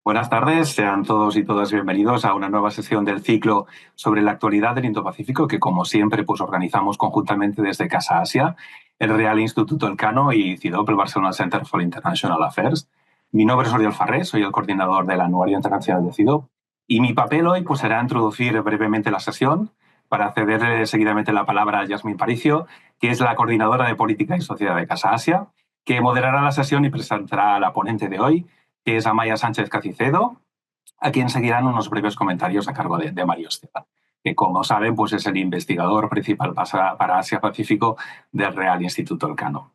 Buenas tardes, sean todos y todas bienvenidos a una nueva sesión del ciclo sobre la actualidad del Indo-Pacífico que, como siempre, pues organizamos conjuntamente desde Casa Asia, el Real Instituto Elcano y CIDOP, el Barcelona Center for International Affairs. Mi nombre es Oriol Farré, soy el coordinador del Anuario Internacional de CIDOP y mi papel hoy pues, será introducir brevemente la sesión para ceder seguidamente la palabra a Yasmín Paricio, que es la coordinadora de Política y Sociedad de Casa Asia, que moderará la sesión y presentará a la ponente de hoy, que es Amaya Sánchez Cacicedo, a quien seguirán unos breves comentarios a cargo de Mario Esteban, que como saben pues es el investigador principal para Asia-Pacífico del Real Instituto Elcano.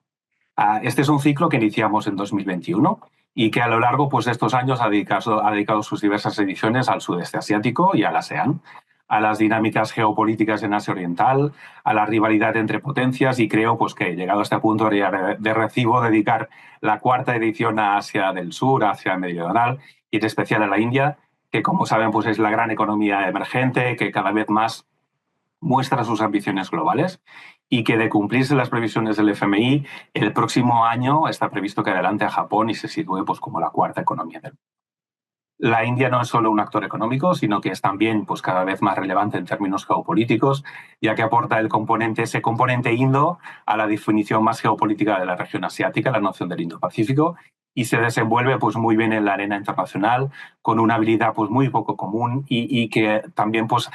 Este es un ciclo que iniciamos en 2021 y que a lo largo pues, de estos años ha dedicado sus diversas ediciones al sudeste asiático y al ASEAN, a las dinámicas geopolíticas en Asia Oriental, a la rivalidad entre potencias y creo pues, que llegado a este punto de recibo dedicar la cuarta edición a Asia del Sur, a Asia Meridional y en especial a la India, que como saben pues, es la gran economía emergente que cada vez más muestra sus ambiciones globales y que de cumplirse las previsiones del FMI, el próximo año está previsto que adelante a Japón y se sitúe pues, como la cuarta economía del mundo. La India no es solo un actor económico, sino que es también pues, cada vez más relevante en términos geopolíticos, ya que aporta ese componente indo a la definición más geopolítica de la región asiática, la noción del Indo-Pacífico, y se desenvuelve pues, muy bien en la arena internacional, con una habilidad pues, muy poco común y que también pues,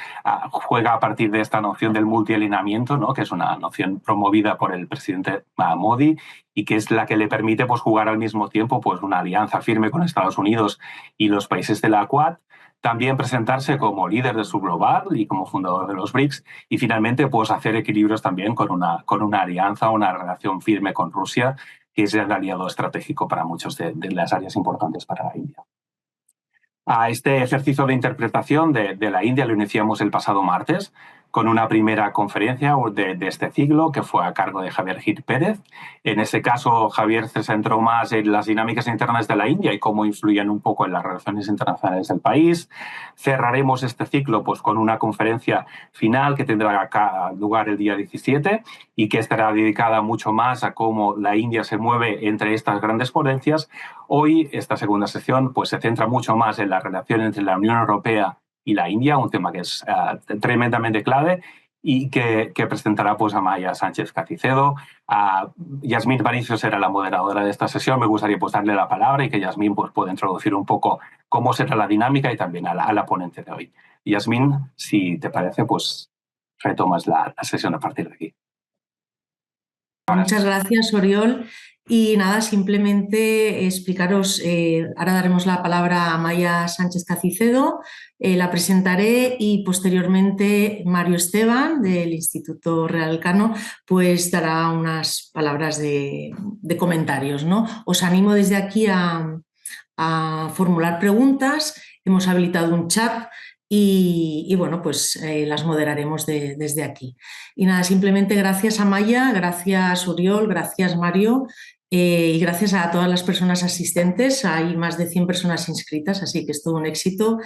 juega a partir de esta noción del multialineamiento, ¿no? Que es una noción promovida por el presidente Modi y que es la que le permite pues, jugar al mismo tiempo pues, una alianza firme con Estados Unidos y los países de la Quad, también presentarse como líder de Subglobal y como fundador de los BRICS y finalmente pues, hacer equilibrios también con una alianza, una relación firme con Rusia, que es el aliado estratégico para muchas de las áreas importantes para la India. A este ejercicio de interpretación de la India lo iniciamos el pasado martes con una primera conferencia de este ciclo que fue a cargo de Javier Gil Pérez. En ese caso, Javier se centró más en las dinámicas internas de la India y cómo influyen un poco en las relaciones internacionales del país. Cerraremos este ciclo pues, con una conferencia final que tendrá lugar el día 17 y que estará dedicada mucho más a cómo la India se mueve entre estas grandes potencias. Hoy, esta segunda sesión pues, se centra mucho más en la relación entre la Unión Europea y la India, un tema que es tremendamente clave y que presentará pues, Amaya Sánchez Cacicedo. Yasmín Paricio será la moderadora de esta sesión. Me gustaría pues, darle la palabra y que Yasmín pues, pueda introducir un poco cómo será la dinámica y también a la ponente de hoy. Yasmín, si te parece, pues retomas la sesión a partir de aquí. Muchas gracias, Oriol. Y nada, simplemente explicaros, ahora daremos la palabra a Amaya Sánchez Cacicedo, la presentaré y posteriormente Mario Esteban del Instituto Real Elcano pues dará unas palabras de comentarios, ¿no? Os animo desde aquí a formular preguntas, hemos habilitado un chat y bueno, pues las moderaremos desde aquí. Y nada, simplemente gracias a Maya, gracias Oriol, gracias Mario y gracias a todas las personas asistentes. Hay más de 100 personas inscritas, así que es todo un éxito.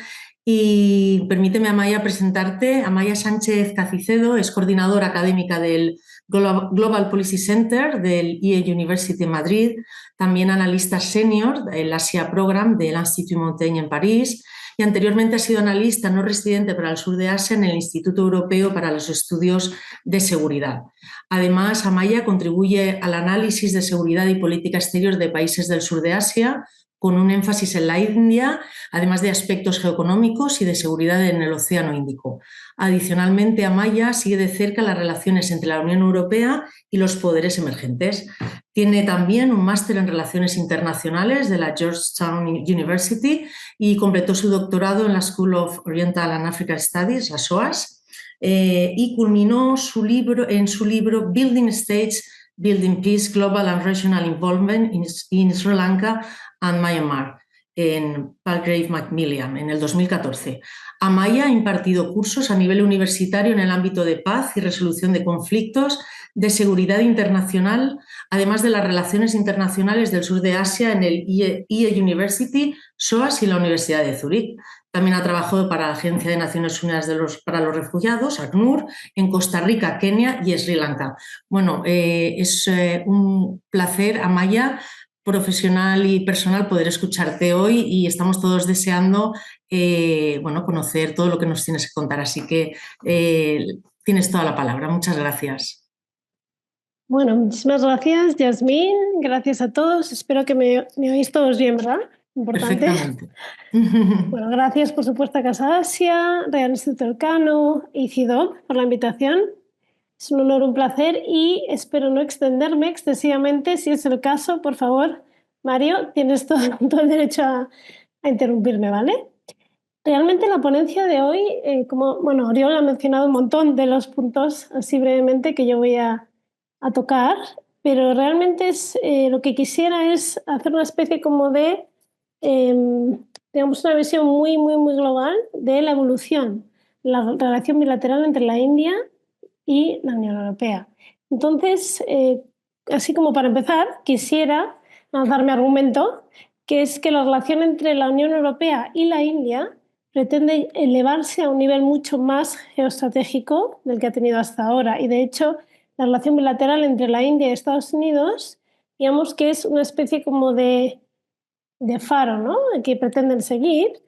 Y permíteme, Amaya, presentarte. Amaya Sánchez Cacicedo es coordinadora académica del Global Policy Center del IE University en Madrid, también analista senior del Asia Program del Institut Montaigne en París y anteriormente ha sido analista no residente para el sur de Asia en el Instituto Europeo para los Estudios de Seguridad. Además, Amaya contribuye al análisis de seguridad y política exterior de países del sur de Asia, con un énfasis en la India, además de aspectos geoeconómicos y de seguridad en el Océano Índico. Adicionalmente, Amaya sigue de cerca las relaciones entre la Unión Europea y los poderes emergentes. Tiene también un máster en Relaciones Internacionales de la Georgetown University y completó su doctorado en la School of Oriental and African Studies, la SOAS, y culminó en su libro Building States, Building Peace, Global and Regional Involvement in Sri Lanka and Myanmar, en Palgrave Macmillan, en el 2014. Amaya ha impartido cursos a nivel universitario en el ámbito de paz y resolución de conflictos, de seguridad internacional, además de las relaciones internacionales del sur de Asia en el IE University, SOAS y la Universidad de Zúrich. También ha trabajado para la Agencia de Naciones Unidas para los Refugiados, ACNUR, en Costa Rica, Kenia y Sri Lanka. Bueno, es un placer, Amaya, profesional y personal poder escucharte hoy y estamos todos deseando bueno, conocer todo lo que nos tienes que contar. Así que tienes toda la palabra. Muchas gracias. Bueno, muchísimas gracias, Yasmín. Gracias a todos. Espero que me oís todos bien, ¿verdad? Importante. Perfectamente. Bueno, gracias por supuesto a Casa Asia, Real Instituto Elcano y CIDOB por la invitación. Es un honor, un placer y espero no extenderme excesivamente. Si es el caso, por favor, Mario, tienes todo el derecho a interrumpirme, ¿vale? Realmente la ponencia de hoy, como bueno, Oriol ha mencionado un montón de los puntos así brevemente que yo voy a tocar, pero realmente lo que quisiera es hacer una especie como de, digamos, una visión muy, muy, muy global de la evolución, la relación bilateral entre la India y la Unión Europea. Entonces, así como para empezar, quisiera lanzar mi argumento, que es que la relación entre la Unión Europea y la India pretende elevarse a un nivel mucho más geoestratégico del que ha tenido hasta ahora. Y de hecho, la relación bilateral entre la India y Estados Unidos, digamos que es una especie como de faro, ¿no?, que pretenden seguir,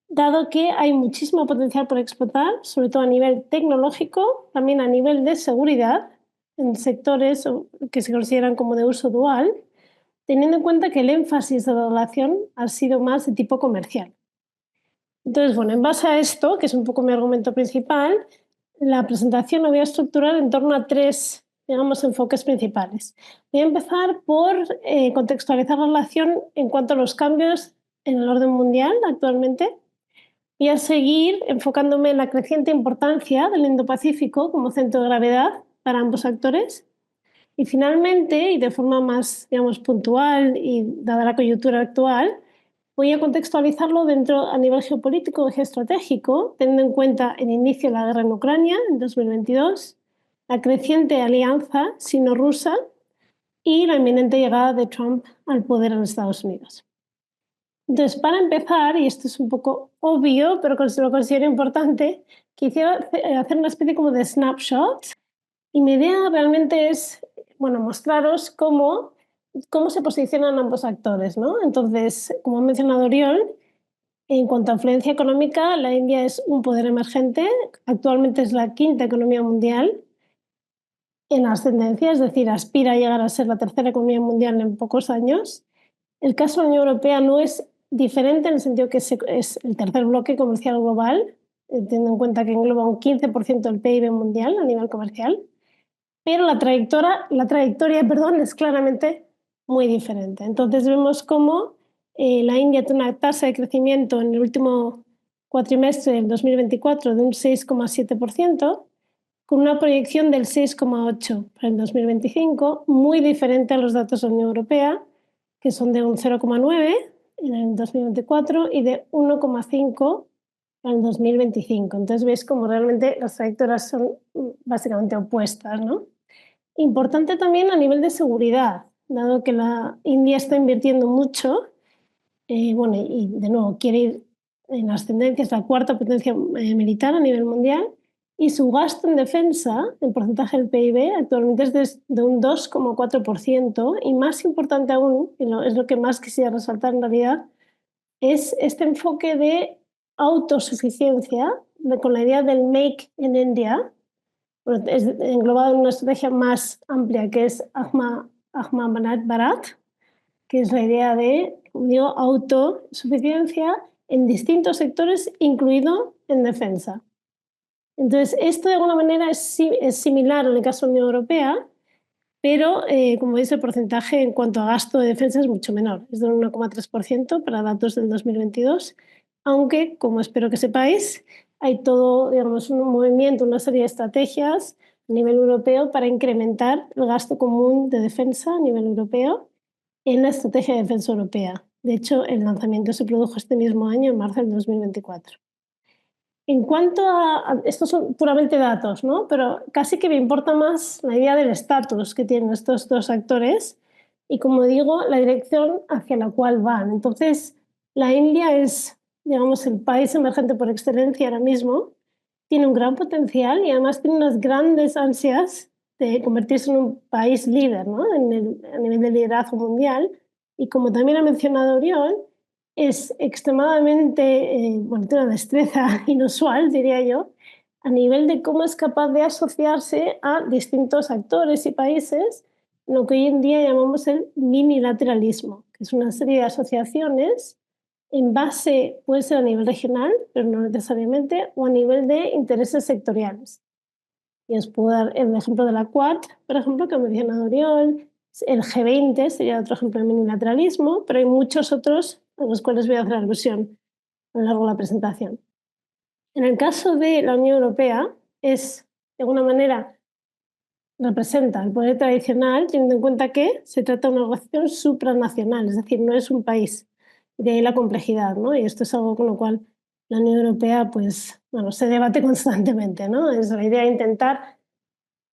dado que hay muchísimo potencial por explotar, sobre todo a nivel tecnológico, también a nivel de seguridad, en sectores que se consideran como de uso dual, teniendo en cuenta que el énfasis de la relación ha sido más de tipo comercial. Entonces, bueno, en base a esto, que es un poco mi argumento principal, la presentación la voy a estructurar en torno a tres, digamos, enfoques principales. Voy a empezar por contextualizar la relación en cuanto a los cambios en el orden mundial actualmente. Voy a seguir enfocándome en la creciente importancia del Indo-Pacífico como centro de gravedad para ambos actores. Y finalmente, y de forma más, digamos, puntual y dada la coyuntura actual, voy a contextualizarlo dentro a nivel geopolítico y geoestratégico, teniendo en cuenta el inicio de la guerra en Ucrania en 2022, la creciente alianza sino-rusa y la inminente llegada de Trump al poder en Estados Unidos. Entonces, para empezar, y esto es un poco obvio, pero lo considero importante, quisiera hacer una especie como de snapshot. Y mi idea realmente es, bueno, mostraros cómo se posicionan ambos actores, ¿no? Entonces, como ha mencionado Oriol, en cuanto a influencia económica, la India es un poder emergente, actualmente es la quinta economía mundial en ascendencia, es decir, aspira a llegar a ser la tercera economía mundial en pocos años. El caso de la Unión Europea no es diferente en el sentido que es el tercer bloque comercial global, teniendo en cuenta que engloba un 15% del PIB mundial a nivel comercial, pero la trayectoria, perdón, es claramente muy diferente. Entonces vemos cómo la India tiene una tasa de crecimiento en el último cuatrimestre del 2024 de un 6,7%, con una proyección del 6,8% para el 2025, muy diferente a los datos de la Unión Europea, que son de un 0,9% en el 2024 y de 1,5% para el 2025. Entonces veis cómo realmente las trayectorias son básicamente opuestas, ¿no? Importante también a nivel de seguridad, dado que la India está invirtiendo mucho, bueno, y de nuevo quiere ir en ascendencia, es la cuarta potencia militar a nivel mundial, y su gasto en defensa, el porcentaje del PIB, actualmente es de un 2,4%, y más importante aún, y es lo que más quisiera resaltar en realidad, es este enfoque de autosuficiencia, con la idea del Make in India, es englobado en una estrategia más amplia que es Ahmadinejad Bharat, que es la idea de, como digo, autosuficiencia en distintos sectores, incluido en defensa. Entonces, esto de alguna manera es similar en el caso de la Unión Europea, pero como veis el porcentaje en cuanto a gasto de defensa es mucho menor, es del 1,3% para datos del 2022, aunque, como espero que sepáis, hay todo, digamos, un movimiento, una serie de estrategias a nivel europeo para incrementar el gasto común de defensa a nivel europeo en la estrategia de defensa europea. De hecho, el lanzamiento se produjo este mismo año, en marzo del 2024. En cuanto estos son puramente datos, ¿no? Pero casi que me importa más la idea del estatus que tienen estos dos actores y, como digo, la dirección hacia la cual van. Entonces, la India es, digamos, el país emergente por excelencia ahora mismo, tiene un gran potencial y además tiene unas grandes ansias de convertirse en un país líder, ¿no?, a nivel de liderazgo mundial, y como también ha mencionado Oriol, es extremadamente, bueno, tiene una destreza inusual, diría yo, a nivel de cómo es capaz de asociarse a distintos actores y países, lo que hoy en día llamamos el minilateralismo, que es una serie de asociaciones en base, puede ser a nivel regional, pero no necesariamente, o a nivel de intereses sectoriales. Y os puedo dar el ejemplo de la Quad, por ejemplo, que ha mencionado Oriol, el G20 sería otro ejemplo de minilateralismo, pero hay muchos otros a los cuales voy a hacer alusión a lo largo de la presentación. En el caso de la Unión Europea, es, de alguna manera, representa el poder tradicional, teniendo en cuenta que se trata de una organización supranacional, es decir, no es un país. De ahí la complejidad, ¿no? Y esto es algo con lo cual la Unión Europea, pues, bueno, se debate constantemente, ¿no? Es la idea de intentar,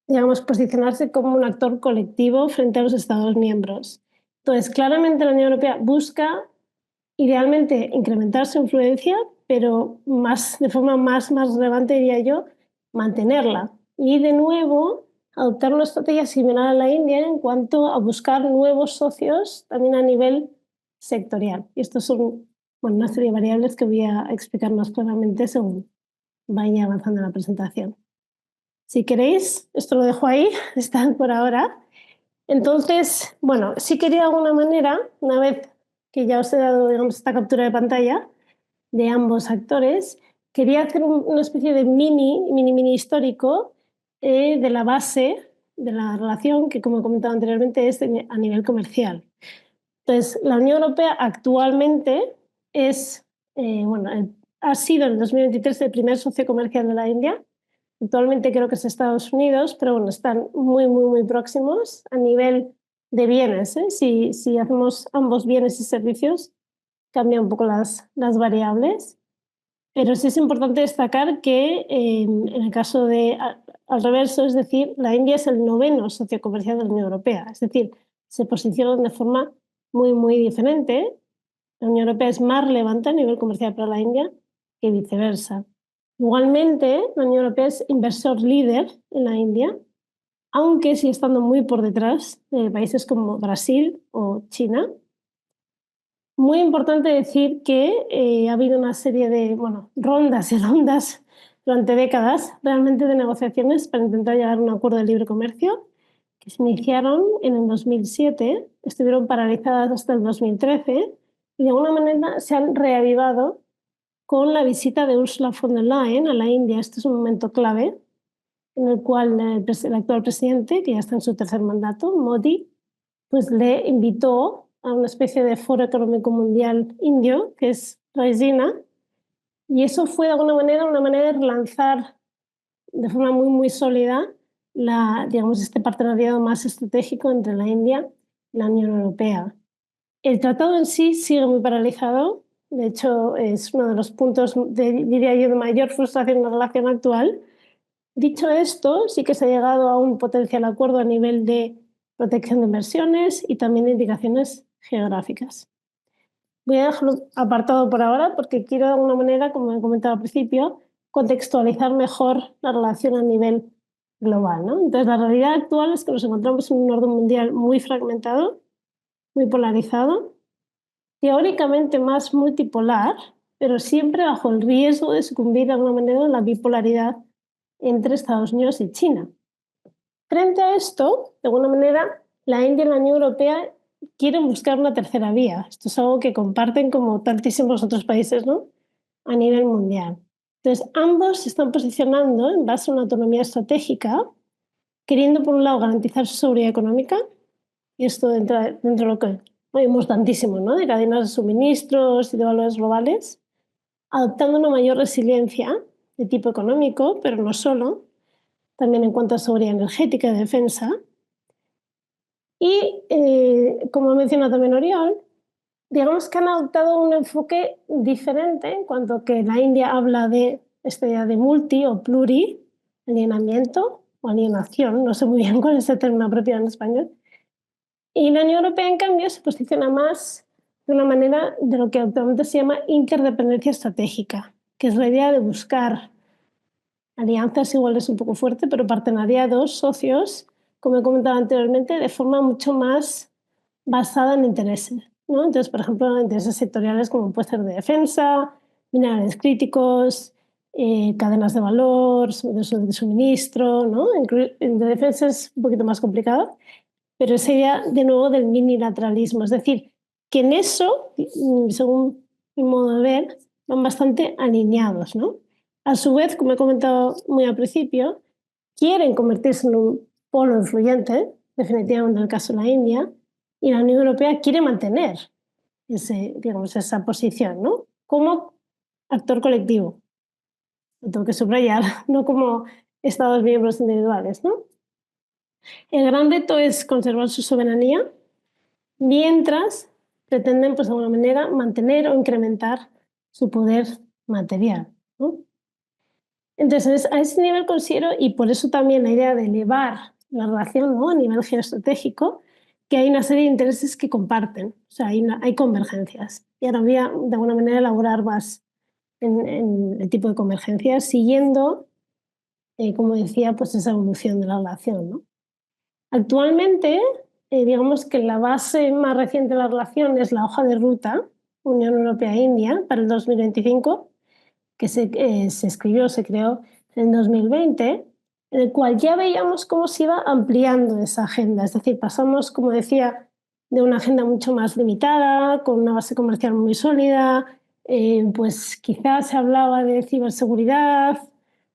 digamos, posicionarse como un actor colectivo frente a los Estados miembros. Entonces, claramente la Unión Europea busca idealmente incrementar su influencia, pero más, de forma más relevante, diría yo, mantenerla. Y de nuevo, adoptar una estrategia similar a la India en cuanto a buscar nuevos socios también a nivel sectorial. Y estos son, bueno, una serie de variables que voy a explicar más claramente según vaya avanzando en la presentación. Si queréis, esto lo dejo ahí, está por ahora. Entonces, bueno, sí quería de alguna manera, una vez que ya os he dado, digamos, esta captura de pantalla de ambos actores, quería hacer una especie de mini histórico de la base de la relación que, como he comentado anteriormente, es a nivel comercial. Entonces, la Unión Europea actualmente es, ha sido en 2023 el primer socio comercial de la India. Actualmente creo que es Estados Unidos, pero bueno, están muy próximos a nivel de bienes. Si hacemos ambos bienes y servicios, cambian un poco las variables. Pero sí es importante destacar que en el caso de al reverso, es decir, la India es el 9º socio comercial de la Unión Europea. Es decir, se posicionan de forma muy diferente. La Unión Europea es más relevante a nivel comercial para la India que viceversa. Igualmente, la Unión Europea es inversor líder en la India, aunque sigue estando muy por detrás de países como Brasil o China. Muy importante decir que ha habido una serie de rondas y rondas durante décadas realmente de negociaciones para intentar llegar a un acuerdo de libre comercio que se iniciaron en el 2007, estuvieron paralizadas hasta el 2013 y de alguna manera se han reavivado con la visita de Ursula von der Leyen a la India. Este es un momento clave en el cual el actual presidente, que ya está en su tercer mandato, Modi, pues le invitó a una especie de Foro Económico Mundial Indio, que es Raisina, y eso fue de alguna manera una manera de relanzar de forma muy sólida digamos, este partenariado más estratégico entre la India y la Unión Europea. El tratado en sí sigue muy paralizado. De hecho, es uno de los puntos, diría yo, de mayor frustración en la relación actual. Dicho esto, sí que se ha llegado a un potencial acuerdo a nivel de protección de inversiones y también de indicaciones geográficas. Voy a dejarlo apartado por ahora porque quiero de alguna manera, como he comentado al principio, contextualizar mejor la relación a nivel global, ¿no? Entonces, la realidad actual es que nos encontramos en un orden mundial muy fragmentado, muy polarizado, teóricamente más multipolar, pero siempre bajo el riesgo de sucumbir de alguna manera a la bipolaridad entre Estados Unidos y China. Frente a esto, de alguna manera, la India y la Unión Europea quieren buscar una tercera vía. Esto es algo que comparten como tantísimos otros países, ¿no?, a nivel mundial. Entonces, ambos se están posicionando en base a una autonomía estratégica, queriendo, por un lado, garantizar su seguridad económica, y esto dentro de lo que oímos tantísimo, ¿no?, de cadenas de suministros y de valores globales, adoptando una mayor resiliencia de tipo económico, pero no solo, también en cuanto a seguridad energética y defensa. Y, como ha mencionado también Oriol, digamos que han adoptado un enfoque diferente en cuanto a que la India habla de esta idea de multi o pluri, alineamiento o alienación, no sé muy bien cuál es el término apropiado en español. Y la Unión Europea, en cambio, se posiciona más de una manera de lo que actualmente se llama interdependencia estratégica, que es la idea de buscar alianzas, igual es un poco fuerte, pero partenariados, socios, como he comentado anteriormente, de forma mucho más basada en intereses. ¿no? Entonces, por ejemplo, intereses sectoriales como puede ser de defensa, minerales críticos, cadenas de valor, de suministro, ¿no? En de defensa es un poquito más complicado, pero esa idea de nuevo del minilateralismo, es decir, que en eso, según mi modo de ver, van bastante alineados, ¿no? A su vez, como he comentado muy al principio, quieren convertirse en un polo influyente, definitivamente en el caso de la India, y la Unión Europea quiere mantener digamos, esa posición, ¿no? Como actor colectivo, lo tengo que subrayar, no como Estados miembros individuales, ¿no? El gran reto es conservar su soberanía mientras pretenden, pues de alguna manera, mantener o incrementar su poder material, ¿no? Entonces, a ese nivel considero, y por eso también la idea de elevar la relación, ¿no? A nivel geoestratégico, que hay una serie de intereses que comparten, o sea, hay convergencias. Y ahora voy a, de alguna manera, elaborar más en el tipo de convergencias, siguiendo, como decía, pues esa evolución de la relación, ¿no? Actualmente, digamos que la base más reciente de la relación es la hoja de ruta Unión Europea-India para el 2025, que se escribió, se creó en el 2020, en el cual ya veíamos cómo se iba ampliando esa agenda. Es decir, pasamos, como decía, de una agenda mucho más limitada, con una base comercial muy sólida, pues quizás se hablaba de ciberseguridad,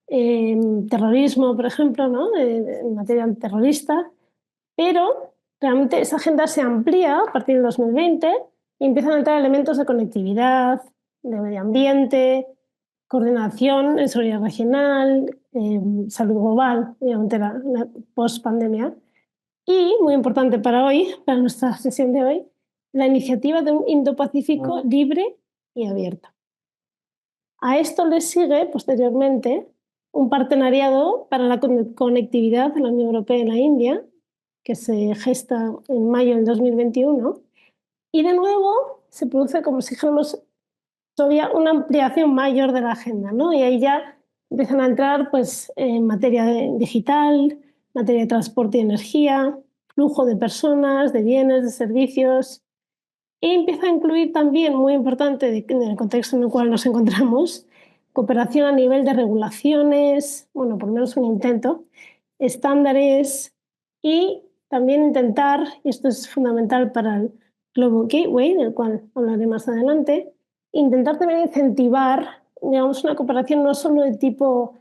terrorismo, por ejemplo, ¿no? En materia terrorista, pero realmente esa agenda se amplía a partir del 2020 y empiezan a entrar elementos de conectividad, de medio ambiente, coordinación en seguridad regional, salud global, obviamente la post-pandemia. Y, muy importante para hoy, para nuestra sesión de hoy, la iniciativa de un Indo-Pacífico libre y abierto. A esto le sigue, posteriormente, un partenariado para la conectividad de la Unión Europea y la India, que se gesta en mayo del 2021, y de nuevo se produce, como si dijéramos, todavía una ampliación mayor de la agenda, ¿no? Y ahí ya empiezan a entrar pues, en materia digital, materia de transporte y energía, flujo de personas, de bienes, de servicios, y empieza a incluir también, muy importante en el contexto en el cual nos encontramos, cooperación a nivel de regulaciones, bueno, por lo menos un intento, estándares y también intentar, y esto es fundamental para el Global Gateway, del cual hablaré más adelante, intentar también incentivar, digamos, una cooperación no solo de tipo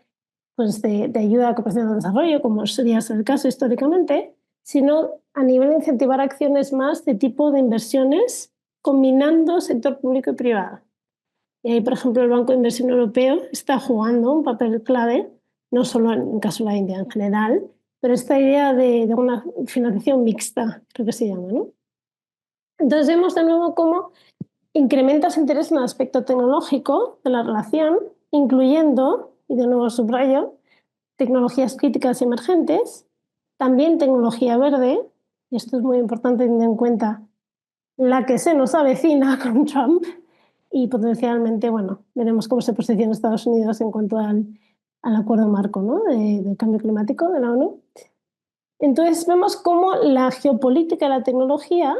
pues, de ayuda a cooperación al desarrollo, como sería el caso históricamente, sino a nivel de incentivar acciones más de tipo de inversiones, combinando sector público y privado. Y ahí, por ejemplo, el Banco de Inversión Europeo está jugando un papel clave, no solo en el caso de la India en general, pero esta idea de una financiación mixta, creo que se llama, ¿no? Entonces vemos de nuevo cómo incrementa su interés en el aspecto tecnológico de la relación, incluyendo, y de nuevo subrayo, tecnologías críticas y emergentes, también tecnología verde, y esto es muy importante teniendo en cuenta la que se nos avecina con Trump, y potencialmente, bueno, veremos cómo se posiciona Estados Unidos en cuanto al acuerdo marco, ¿no? Del cambio climático de la ONU. Entonces vemos cómo la geopolítica y la tecnología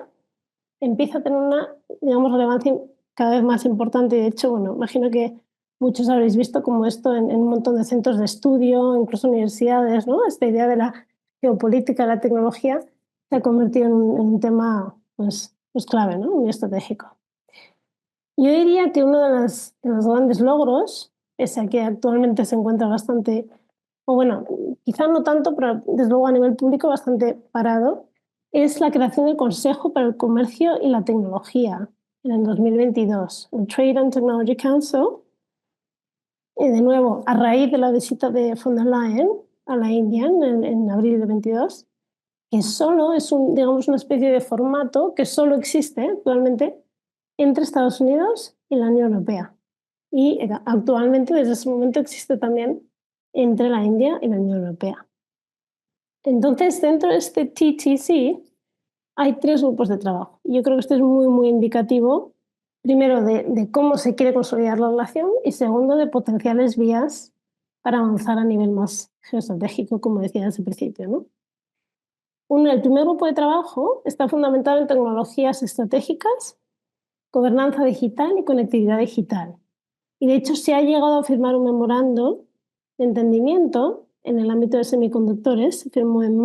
empieza a tener una, digamos, relevancia cada vez más importante. De hecho, bueno, imagino que muchos habréis visto como esto en un montón de centros de estudio, incluso universidades, ¿no? Esta idea de la geopolítica y la tecnología se ha convertido en un tema pues clave, ¿no? Muy estratégico. Yo diría que uno de los grandes logros, pese a que actualmente se encuentra bastante, o bueno, quizá no tanto, pero desde luego a nivel público bastante parado, es la creación del Consejo para el Comercio y la Tecnología en el 2022, el Trade and Technology Council, y de nuevo, a raíz de la visita de von der Leyen a la India en abril de 22, que solo es digamos, una especie de formato que solo existe actualmente entre Estados Unidos y la Unión Europea. Y actualmente, desde ese momento, existe también entre la India y la Unión Europea. Entonces, dentro de este TTC hay 3 grupos de trabajo. Yo creo que esto es muy, muy indicativo, primero, de cómo se quiere consolidar la relación y segundo, de potenciales vías para avanzar a nivel más geoestratégico, como decía desde el principio, ¿no? El primer grupo de trabajo está fundamentado en tecnologías estratégicas gobernanza digital y conectividad digital. Y de hecho se ha llegado a firmar un memorando de entendimiento en el ámbito de semiconductores, se firmó en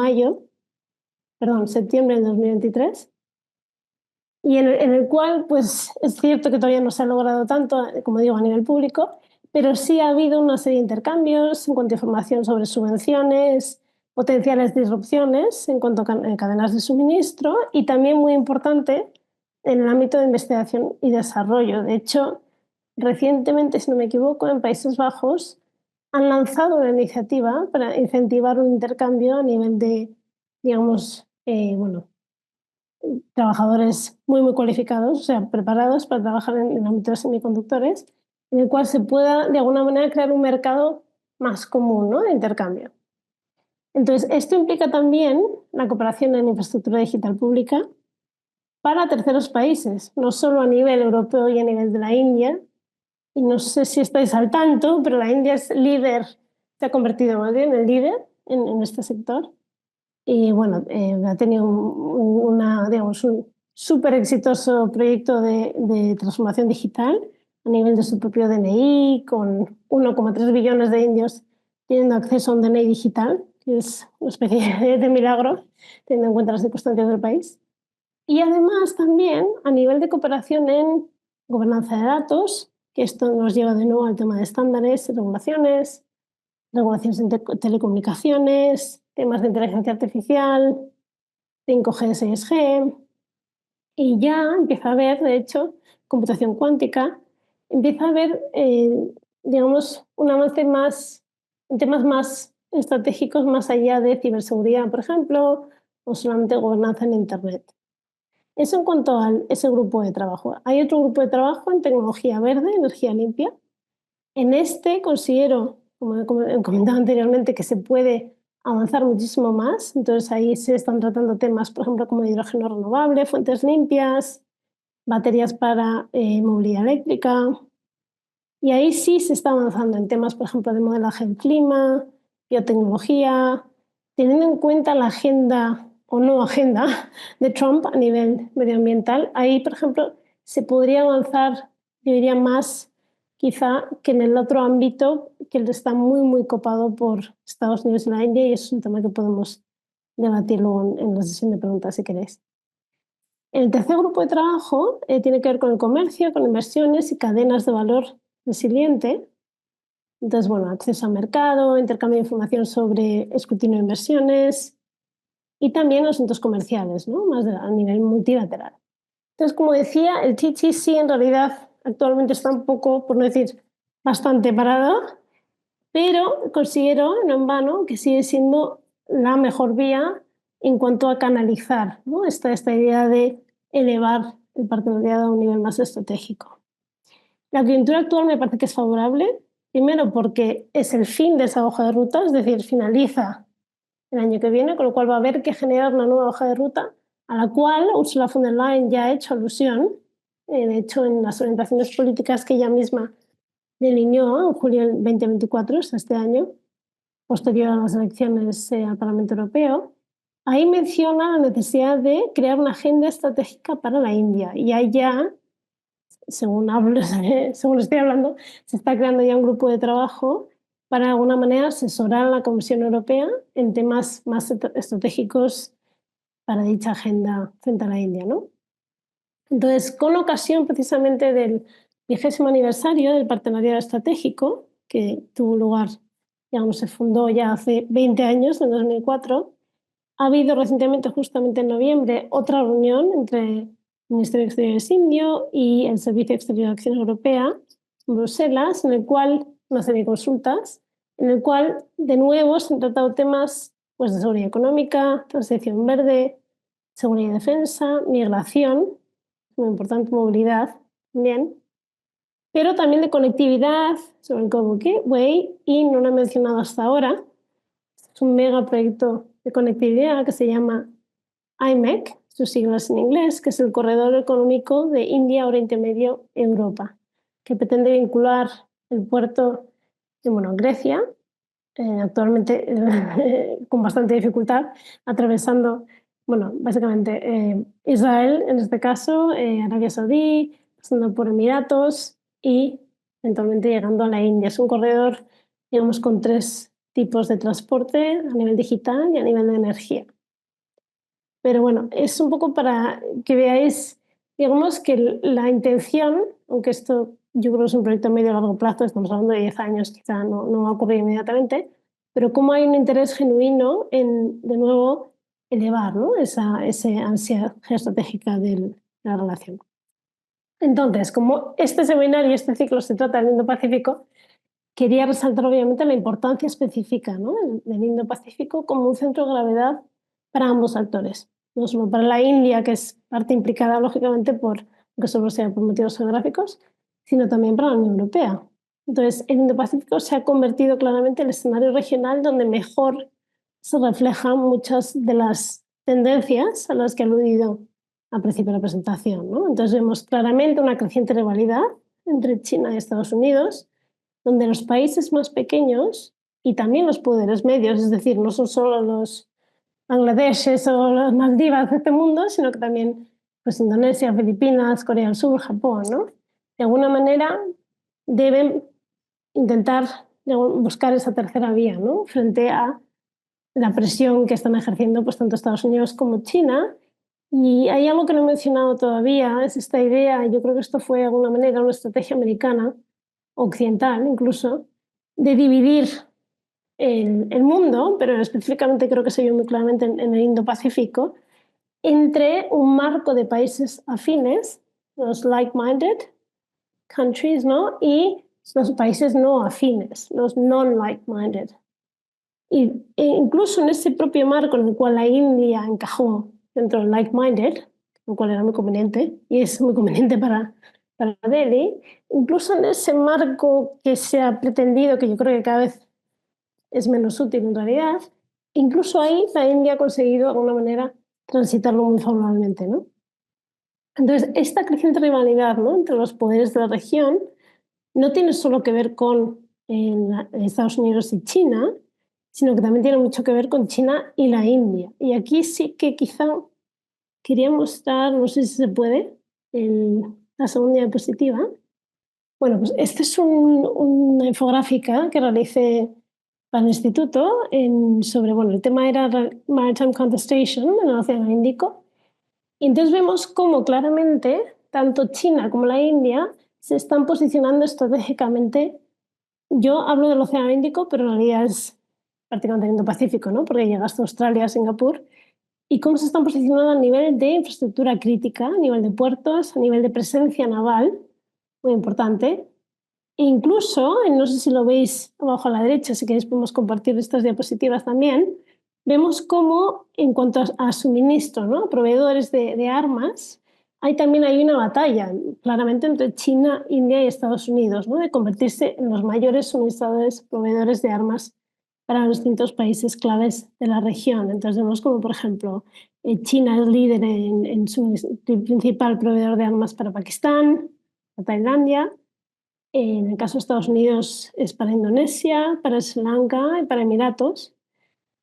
septiembre de 2023, y en el cual pues, es cierto que todavía no se ha logrado tanto, como digo, a nivel público, pero sí ha habido una serie de intercambios en cuanto a información sobre subvenciones, potenciales disrupciones en cuanto a cadenas de suministro y también muy importante en el ámbito de investigación y desarrollo. De hecho, recientemente, si no me equivoco, en Países Bajos han lanzado una iniciativa para incentivar un intercambio a nivel de, digamos, trabajadores muy cualificados, o sea, preparados para trabajar en el ámbito de semiconductores, en el cual se pueda, de alguna manera, crear un mercado más común, ¿no?, de intercambio. Entonces, esto implica también la cooperación en infraestructura digital pública para terceros países, no solo a nivel europeo y a nivel de la India. Y no sé si estáis al tanto, pero la India es líder, se ha convertido más bien en el líder en este sector. Y bueno, ha tenido un súper exitoso proyecto de transformación digital a nivel de su propio DNI, con 1,3 billones de indios teniendo acceso a un DNI digital, que es una especie de milagro, teniendo en cuenta las circunstancias del país. Y además también a nivel de cooperación en gobernanza de datos, que esto nos lleva de nuevo al tema de estándares y regulaciones, regulaciones en telecomunicaciones, temas de inteligencia artificial, 5G, 6G, y ya empieza a haber, de hecho, computación cuántica, empieza a haber, digamos, un avance más en temas más estratégicos más allá de ciberseguridad, por ejemplo, o solamente gobernanza en Internet. Eso en cuanto a ese grupo de trabajo. Hay otro grupo de trabajo en tecnología verde, energía limpia. En este considero, como he comentado anteriormente, que se puede avanzar muchísimo más. Entonces ahí se están tratando temas, por ejemplo, como hidrógeno renovable, fuentes limpias, baterías para movilidad eléctrica. Y ahí sí se está avanzando en temas, por ejemplo, de modelaje del clima, biotecnología, teniendo en cuenta la agenda o no agenda de Trump a nivel medioambiental. Ahí, por ejemplo, se podría avanzar, yo diría, más quizá que en el otro ámbito, que está muy copado por Estados Unidos y la India, y es un tema que podemos debatir luego en la sesión de preguntas, si queréis. El tercer grupo de trabajo tiene que ver con el comercio, con inversiones y cadenas de valor resiliente. Entonces, bueno, acceso al mercado, intercambio de información sobre escrutinio de inversiones y también asuntos comerciales, ¿no?, más a nivel multilateral. Entonces, como decía, el TTC en realidad actualmente está un poco, por no decir bastante parado, pero considero, no en vano, que sigue siendo la mejor vía en cuanto a canalizar, ¿no?, esta idea de elevar el partenariado a un nivel más estratégico. La coyuntura actual me parece que es favorable, primero porque es el fin de esa hoja de ruta, es decir, finaliza el año que viene, con lo cual va a haber que generar una nueva hoja de ruta a la cual Ursula von der Leyen ya ha hecho alusión, de hecho en las orientaciones políticas que ella misma delineó en julio del 2024, o sea, este año, posterior a las elecciones al Parlamento Europeo. Ahí menciona la necesidad de crear una agenda estratégica para la India, y ahí ya, según estoy hablando, se está creando ya un grupo de trabajo para de alguna manera asesorar a la Comisión Europea en temas más estratégicos para dicha agenda frente a la India, ¿no? Entonces, con ocasión precisamente del 20º aniversario del Partenariado Estratégico, que tuvo lugar, digamos, se fundó ya hace 20 años, en 2004, ha habido recientemente, justamente en noviembre, otra reunión entre el Ministerio de Exteriores indio y el Servicio Exterior de Acción Europea en Bruselas, en el cual, una serie de consultas, en el cual, de nuevo, se han tratado temas, pues, de seguridad económica, transición verde, seguridad y defensa, migración, muy importante, movilidad también, pero también de conectividad, sobre el Global Gateway, y no lo he mencionado hasta ahora, es un megaproyecto de conectividad que se llama IMEC, sus siglas en inglés, que es el Corredor Económico de India, Oriente Medio, Europa, que pretende vincular el puerto de Grecia, actualmente con bastante dificultad, atravesando, básicamente Israel en este caso, Arabia Saudí, pasando por Emiratos y eventualmente llegando a la India. Es un corredor, digamos, con 3 tipos de transporte, a nivel digital y a nivel de energía. Pero bueno, es un poco para que veáis, digamos, que la intención, aunque esto yo creo que es un proyecto a medio y largo plazo, estamos hablando de 10 años, quizá no va a ocurrir inmediatamente, pero cómo hay un interés genuino en, de nuevo, elevar, ¿no?, esa ansia geoestratégica de la relación. Entonces, como este seminario, este ciclo se trata del Indo-Pacífico, quería resaltar obviamente la importancia específica, ¿no?, del Indo-Pacífico como un centro de gravedad para ambos actores. No solo para la India, que es parte implicada lógicamente aunque solo sea por motivos geográficos, sino también para la Unión Europea. Entonces, el Indo-Pacífico se ha convertido claramente en el escenario regional donde mejor se reflejan muchas de las tendencias a las que he aludido al principio de la presentación, ¿no? Entonces vemos claramente una creciente rivalidad entre China y Estados Unidos, donde los países más pequeños y también los poderes medios, es decir, no son solo los Bangladeshes o las Maldivas de este mundo, sino que también pues, Indonesia, Filipinas, Corea del Sur, Japón, ¿no?, de alguna manera deben intentar buscar esa tercera vía, ¿no?, frente a la presión que están ejerciendo pues, tanto Estados Unidos como China. Y hay algo que no he mencionado todavía, es esta idea, yo creo que esto fue de alguna manera una estrategia americana, occidental incluso, de dividir el mundo, pero específicamente creo que se vio muy claramente en el Indo-Pacífico, entre un marco de países afines, los like-minded countries, ¿no?, y los países no afines, los non-like-minded. E incluso en ese propio marco en el cual la India encajó dentro del like-minded, lo cual era muy conveniente, y es muy conveniente para Delhi, incluso en ese marco que se ha pretendido, que yo creo que cada vez es menos útil en realidad, incluso ahí la India ha conseguido de alguna manera transitarlo muy favorablemente, ¿no? Entonces, esta creciente rivalidad, ¿no?, entre los poderes de la región no tiene solo que ver con Estados Unidos y China, sino que también tiene mucho que ver con China y la India. Y aquí sí que quizá quería mostrar, no sé si se puede, la segunda diapositiva. Bueno, pues esta es una infográfica que realicé para el instituto sobre, bueno, el tema era Maritime Contestation en el Océano Índico. Y entonces vemos cómo claramente tanto China como la India se están posicionando estratégicamente. Yo hablo del Océano Índico, pero en realidad es prácticamente el Indo-Pacífico, ¿no?, porque llega hasta Australia, Singapur, y cómo se están posicionando a nivel de infraestructura crítica, a nivel de puertos, a nivel de presencia naval, muy importante. E incluso, no sé si lo veis abajo a la derecha, si queréis podemos compartir estas diapositivas también, vemos cómo en cuanto a suministro, ¿no?, proveedores de armas, también hay una batalla claramente entre China, India y Estados Unidos, ¿no?, de convertirse en los mayores suministradores, proveedores de armas para los distintos países claves de la región. Entonces vemos como, por ejemplo, China es líder en su principal proveedor de armas para Pakistán, para Tailandia. En el caso de Estados Unidos es para Indonesia, para Sri Lanka y para Emiratos,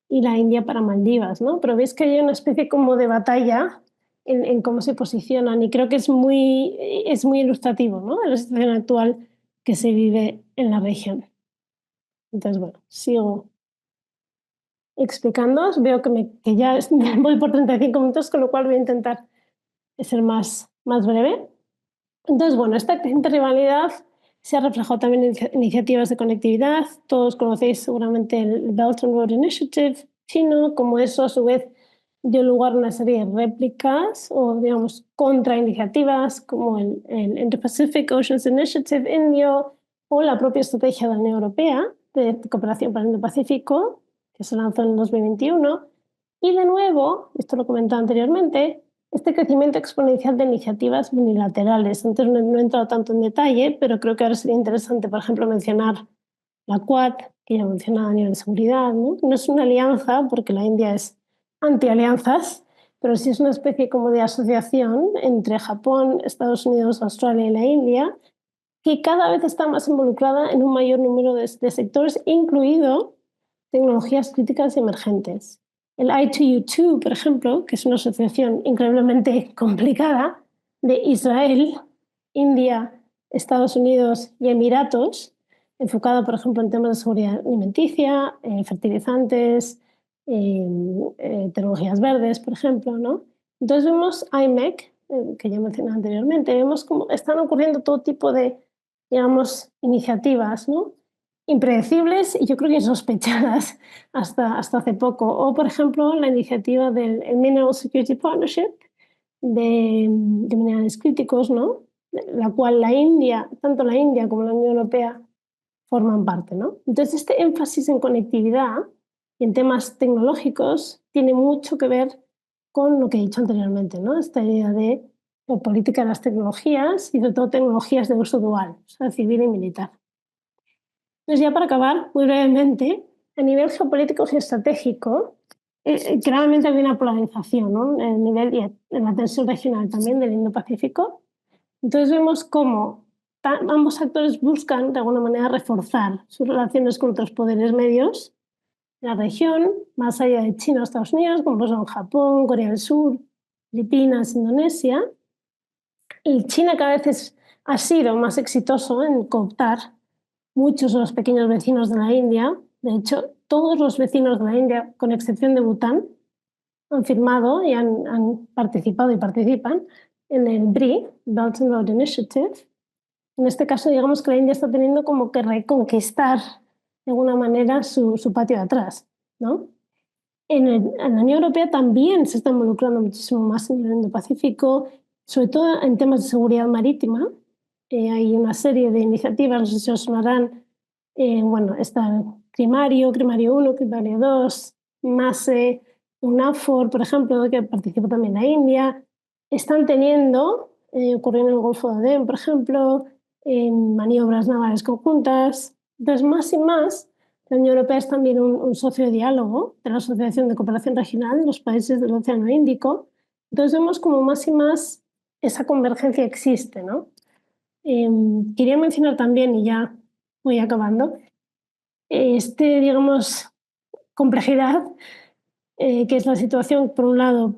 y la India para Maldivas, ¿no? Pero veis que hay una especie como de batalla en cómo se posicionan, y creo que es muy ilustrativo, ¿no?, de la situación actual que se vive en la región. Entonces, bueno, sigo explicándoos. Veo que ya voy por 35 minutos, con lo cual voy a intentar ser más breve. Entonces, bueno, esta creciente rivalidad se ha reflejado también en iniciativas de conectividad. Todos conocéis seguramente el Belt and Road Initiative chino, como eso a su vez dio lugar a una serie de réplicas o, digamos, contrainiciativas como el Indo-Pacific Oceans Initiative indio o la propia estrategia de la Unión Europea de cooperación para el Indo-Pacífico, que se lanzó en 2021. Y de nuevo, esto lo comentaba anteriormente, este crecimiento exponencial de iniciativas unilaterales. Antes no he entrado tanto en detalle, pero creo que ahora sería interesante, por ejemplo, mencionar la Quad, que ya he mencionado a nivel de seguridad, ¿no? No es una alianza, porque la India es anti-alianzas, pero sí es una especie como de asociación entre Japón, Estados Unidos, Australia y la India, que cada vez está más involucrada en un mayor número de sectores, incluido tecnologías críticas y emergentes. El I2U2, por ejemplo, que es una asociación increíblemente complicada de Israel India, Estados Unidos y Emiratos, enfocado, por ejemplo, en temas de seguridad alimenticia, fertilizantes, tecnologías verdes, por ejemplo, ¿no? Entonces vemos IMEC, que ya mencioné anteriormente, vemos cómo están ocurriendo todo tipo de, digamos, iniciativas, ¿no? Impredecibles y yo creo que insospechadas hasta hace poco. O, por ejemplo, la iniciativa del Mineral Security Partnership de minerales críticos, ¿no? La cual la India, tanto la India como la Unión Europea forman parte, ¿no? Entonces, este énfasis en conectividad y en temas tecnológicos tiene mucho que ver con lo que he dicho anteriormente, ¿no? Esta idea de política de las tecnologías y sobre todo tecnologías de uso dual, o sea, civil y militar. Entonces, ya para acabar, muy brevemente, a nivel geopolítico y estratégico, claramente hay una polarización, ¿no? En el nivel y en la tensión regional también del Indo-Pacífico. Entonces vemos cómo ambos actores buscan de alguna manera reforzar sus relaciones con otros poderes medios en la región, más allá de China o Estados Unidos, como son Japón, Corea del Sur, Filipinas, Indonesia. Y China cada vez ha sido más exitoso en cooptar muchos de los pequeños vecinos de la India. De hecho, todos los vecinos de la India, con excepción de Bután, han firmado y han participado y participan en el BRI, Belt and Road Initiative. En este caso, digamos que la India está teniendo como que reconquistar de alguna manera su patio de atrás, ¿no? En la Unión Europea también se está involucrando muchísimo más en el Indo-Pacífico, sobre todo en temas de seguridad marítima. Hay una serie de iniciativas, no sé si os sonarán, bueno, está Crimario, Crimario 1, Crimario 2, MASE, UNAFOR, por ejemplo, que participó también la India. Están teniendo, ocurriendo en el Golfo de Adén, por ejemplo, maniobras navales conjuntas. Entonces, más y más, la Unión Europea es también un socio de diálogo de la Asociación de Cooperación Regional de los países del Océano Índico. Entonces, vemos como más y más esa convergencia existe, ¿no? Quería mencionar también, y ya voy acabando, digamos, complejidad, que es la situación, por un lado,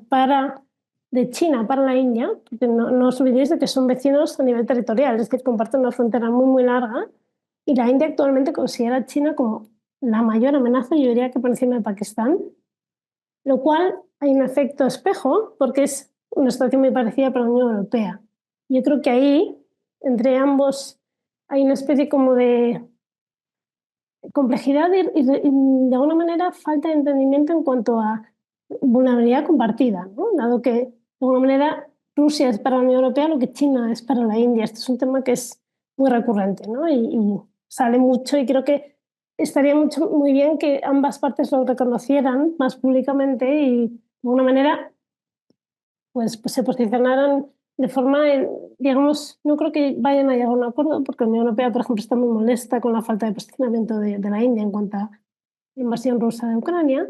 de China para la India, porque no os olvidéis de que son vecinos a nivel territorial, es decir, comparten una frontera muy, muy larga, y la India actualmente considera a China como la mayor amenaza, yo diría que por encima de Pakistán, lo cual hay un efecto espejo, porque es una situación muy parecida para la Unión Europea. Yo creo que ahí, entre ambos, hay una especie como de complejidad y de alguna manera falta de entendimiento en cuanto a vulnerabilidad compartida, ¿no? Dado que de alguna manera Rusia es para la Unión Europea lo que China es para la India. Este es un tema que es muy recurrente, ¿no? Y sale mucho y creo que estaría muy bien que ambas partes lo reconocieran más públicamente y de alguna manera pues se posicionaran de forma, digamos, no creo que vayan a llegar a un acuerdo porque la Unión Europea, por ejemplo, está muy molesta con la falta de posicionamiento de la India en cuanto a la invasión rusa de Ucrania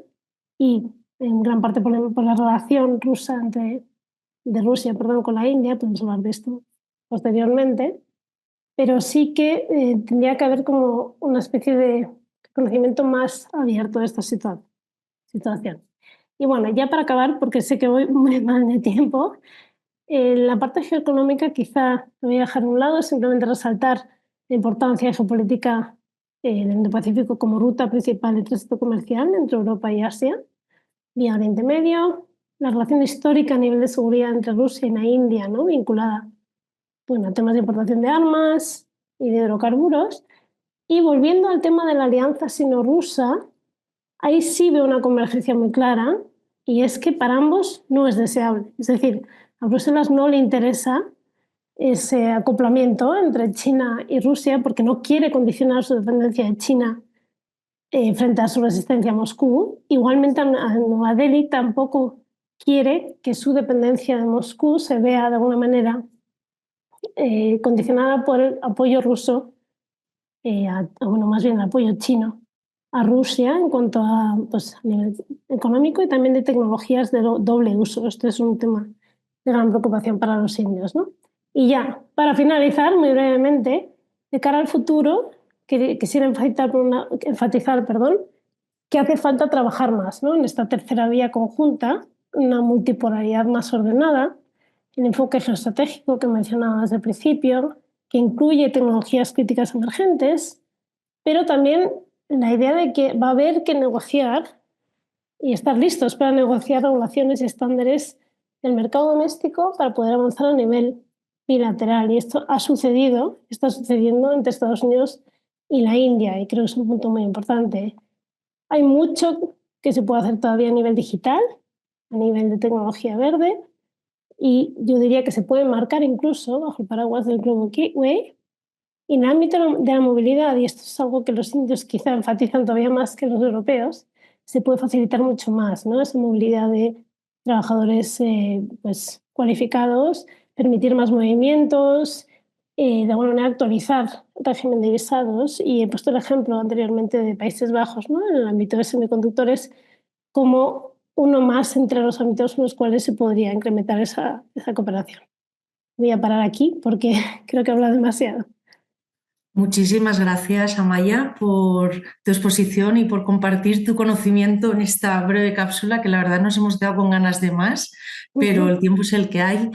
y en gran parte por la relación rusa de Rusia, perdón, con la India, podemos hablar de esto posteriormente, pero sí que tendría que haber como una especie de conocimiento más abierto de esta situación. Y bueno, ya para acabar, porque sé que voy muy mal de tiempo, la parte geoeconómica quizá lo voy a dejar a un lado, simplemente resaltar la importancia geopolítica del Indo-Pacífico como ruta principal de tránsito comercial entre Europa y Asia, vía Oriente Medio, la relación histórica a nivel de seguridad entre Rusia y la India, ¿no? Vinculada, bueno, a temas de importación de armas y de hidrocarburos. Y volviendo al tema de la alianza sino-rusa, ahí sí veo una convergencia muy clara y es que para ambos no es deseable. Es decir, a Bruselas no le interesa ese acoplamiento entre China y Rusia porque no quiere condicionar su dependencia de China frente a su resistencia a Moscú. Igualmente, a Nueva Delhi tampoco quiere que su dependencia de Moscú se vea de alguna manera condicionada por el apoyo ruso, bueno, más bien el apoyo chino a Rusia en cuanto a, pues, a nivel económico y también de tecnologías de doble uso. Este es un tema de gran preocupación para los indios, ¿no? Y ya, para finalizar, muy brevemente, de cara al futuro, quisiera enfatizar, que hace falta trabajar más, ¿no? En esta tercera vía conjunta, una multipolaridad más ordenada, el enfoque geoestratégico que mencionaba desde el principio, que incluye tecnologías críticas emergentes, pero también la idea de que va a haber que negociar y estar listos para negociar regulaciones y estándares del mercado doméstico para poder avanzar a nivel bilateral. Y esto ha sucedido, está sucediendo entre Estados Unidos y la India, y creo que es un punto muy importante. Hay mucho que se puede hacer todavía a nivel digital, a nivel de tecnología verde, y yo diría que se puede marcar incluso bajo el paraguas del Global Gateway. Y en el ámbito de la movilidad, y esto es algo que los indios quizá enfatizan todavía más que los europeos, se puede facilitar mucho más, ¿no? Esa movilidad de trabajadores pues, cualificados, permitir más movimientos, de alguna manera actualizar el régimen de visados. Y he puesto el ejemplo anteriormente de Países Bajos, ¿no? En el ámbito de semiconductores, como uno más entre los ámbitos en los cuales se podría incrementar esa cooperación. Voy a parar aquí porque creo que he hablado demasiado. Muchísimas gracias, Amaya, por tu exposición y por compartir tu conocimiento en esta breve cápsula, que la verdad nos hemos quedado con ganas de más, pero el tiempo es el que hay.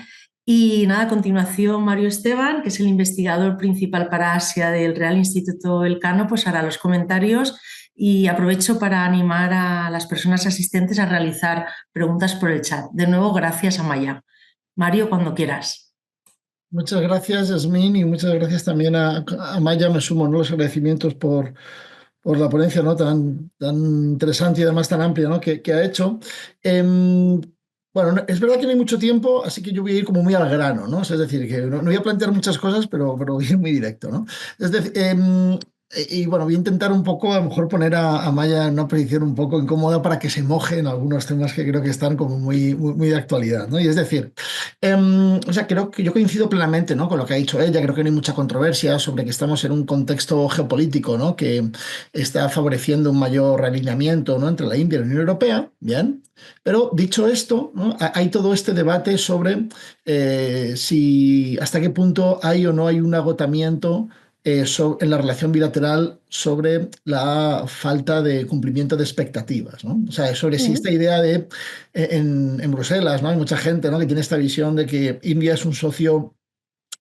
Y nada, a continuación, Mario Esteban, que es el investigador principal para Asia del Real Instituto Elcano, pues hará los comentarios, y aprovecho para animar a las personas asistentes a realizar preguntas por el chat. De nuevo, gracias, Amaya. Mario, cuando quieras. Muchas gracias, Yasmín, y muchas gracias también a Maya. Me sumo, ¿no?, los agradecimientos por la ponencia, ¿no?, tan interesante y además tan amplia, ¿no?, que ha hecho. Bueno, es verdad que no hay mucho tiempo, así que yo voy a ir como muy al grano, ¿no? Es decir, que no voy a plantear muchas cosas, pero voy a ir muy directo, ¿no? Es decir, y bueno, voy a intentar un poco, a lo mejor poner a Maya en una posición un poco incómoda para que se moje en algunos temas que creo que están como muy de actualidad, ¿no? Y es decir, o sea, creo que yo coincido plenamente, ¿no?, con lo que ha dicho ella. Creo que no hay mucha controversia sobre que estamos en un contexto geopolítico, ¿no?, que está favoreciendo un mayor alineamiento, ¿no?, entre la India y la Unión Europea, bien. Pero dicho esto, ¿no?, hay todo este debate sobre si hasta qué punto hay o no hay un agotamiento en la relación bilateral sobre la falta de cumplimiento de expectativas, ¿no? O sea, sobre si esta idea de, en Bruselas, ¿no?, hay mucha gente, ¿no?, que tiene esta visión de que India es un socio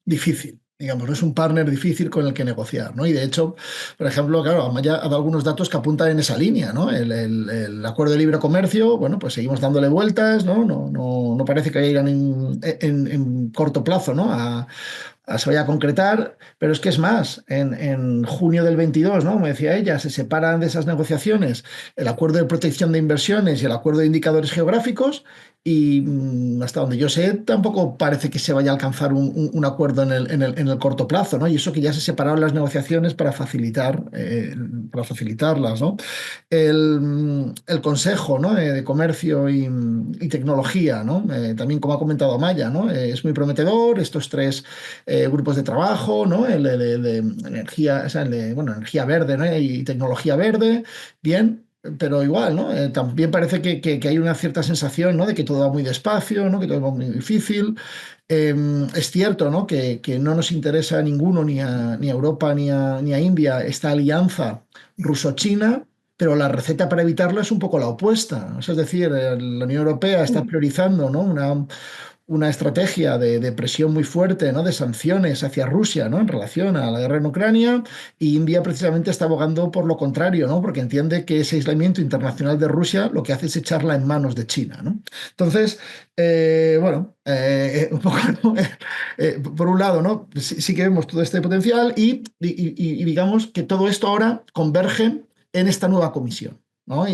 difícil, digamos, no es un partner difícil con el que negociar, ¿no? Y de hecho, por ejemplo, claro, Amaya ha dado algunos datos que apuntan en esa línea, ¿no? El acuerdo de libre comercio, bueno, pues seguimos dándole vueltas, ¿no? No parece que vayan en corto plazo, ¿no?, se vaya a concretar, pero es que es más, en junio del 22, ¿no?, como decía ella, se separan de esas negociaciones el acuerdo de protección de inversiones y el acuerdo de indicadores geográficos, y hasta donde yo sé, tampoco parece que se vaya a alcanzar un acuerdo en el corto plazo, ¿no? Y eso que ya se separaron las negociaciones para facilitarlas, ¿no? El Consejo, ¿no?, de Comercio y Tecnología, ¿no? También, como ha comentado Amaya, ¿no?, es muy prometedor. Estos tres grupos de trabajo, ¿no?, el de energía, o sea, energía verde, ¿no?, y tecnología verde, bien. Pero igual, ¿no? También parece que hay una cierta sensación, ¿no?, de que todo va muy despacio, ¿no?, que todo va muy difícil. Es cierto, ¿no?, que no nos interesa a ninguno, ni a Europa ni a India, esta alianza ruso-china, pero la receta para evitarlo es un poco la opuesta. O sea, es decir, la Unión Europea está priorizando, ¿no?, una estrategia de presión muy fuerte, ¿no?, de sanciones hacia Rusia, ¿no?, en relación a la guerra en Ucrania, y India precisamente está abogando por lo contrario, ¿no?, porque entiende que ese aislamiento internacional de Rusia lo que hace es echarla en manos de China, ¿no? Entonces, bueno, un poco, ¿no? Por un lado, ¿no?, sí que vemos todo este potencial y digamos que todo esto ahora converge en esta nueva comisión, ¿no?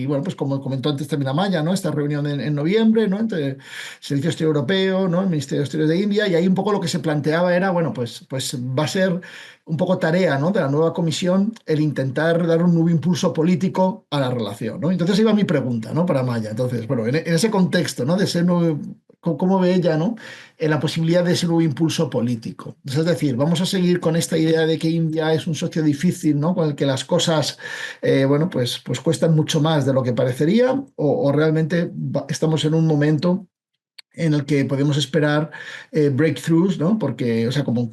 Bueno, pues como comentó antes también Amaya, ¿no?, esta reunión en noviembre, ¿no?, entre el Servicio Exterior Europeo, ¿no?, el Ministerio de Exteriores de India, y ahí un poco lo que se planteaba era, bueno, pues va a ser un poco tarea, ¿no?, de la nueva comisión el intentar dar un nuevo impulso político a la relación, ¿no? Entonces iba mi pregunta, ¿no?, para Amaya. Entonces, bueno, en ese contexto, ¿no?, de ese nuevo, ¿cómo ve ella, ¿no?, la posibilidad de ese nuevo impulso político? Es decir, vamos a seguir con esta idea de que India es un socio difícil, ¿no?, con el que las cosas, bueno, pues cuestan mucho más de lo que parecería, o realmente estamos en un momento en el que podemos esperar breakthroughs, ¿no? Porque, o sea, como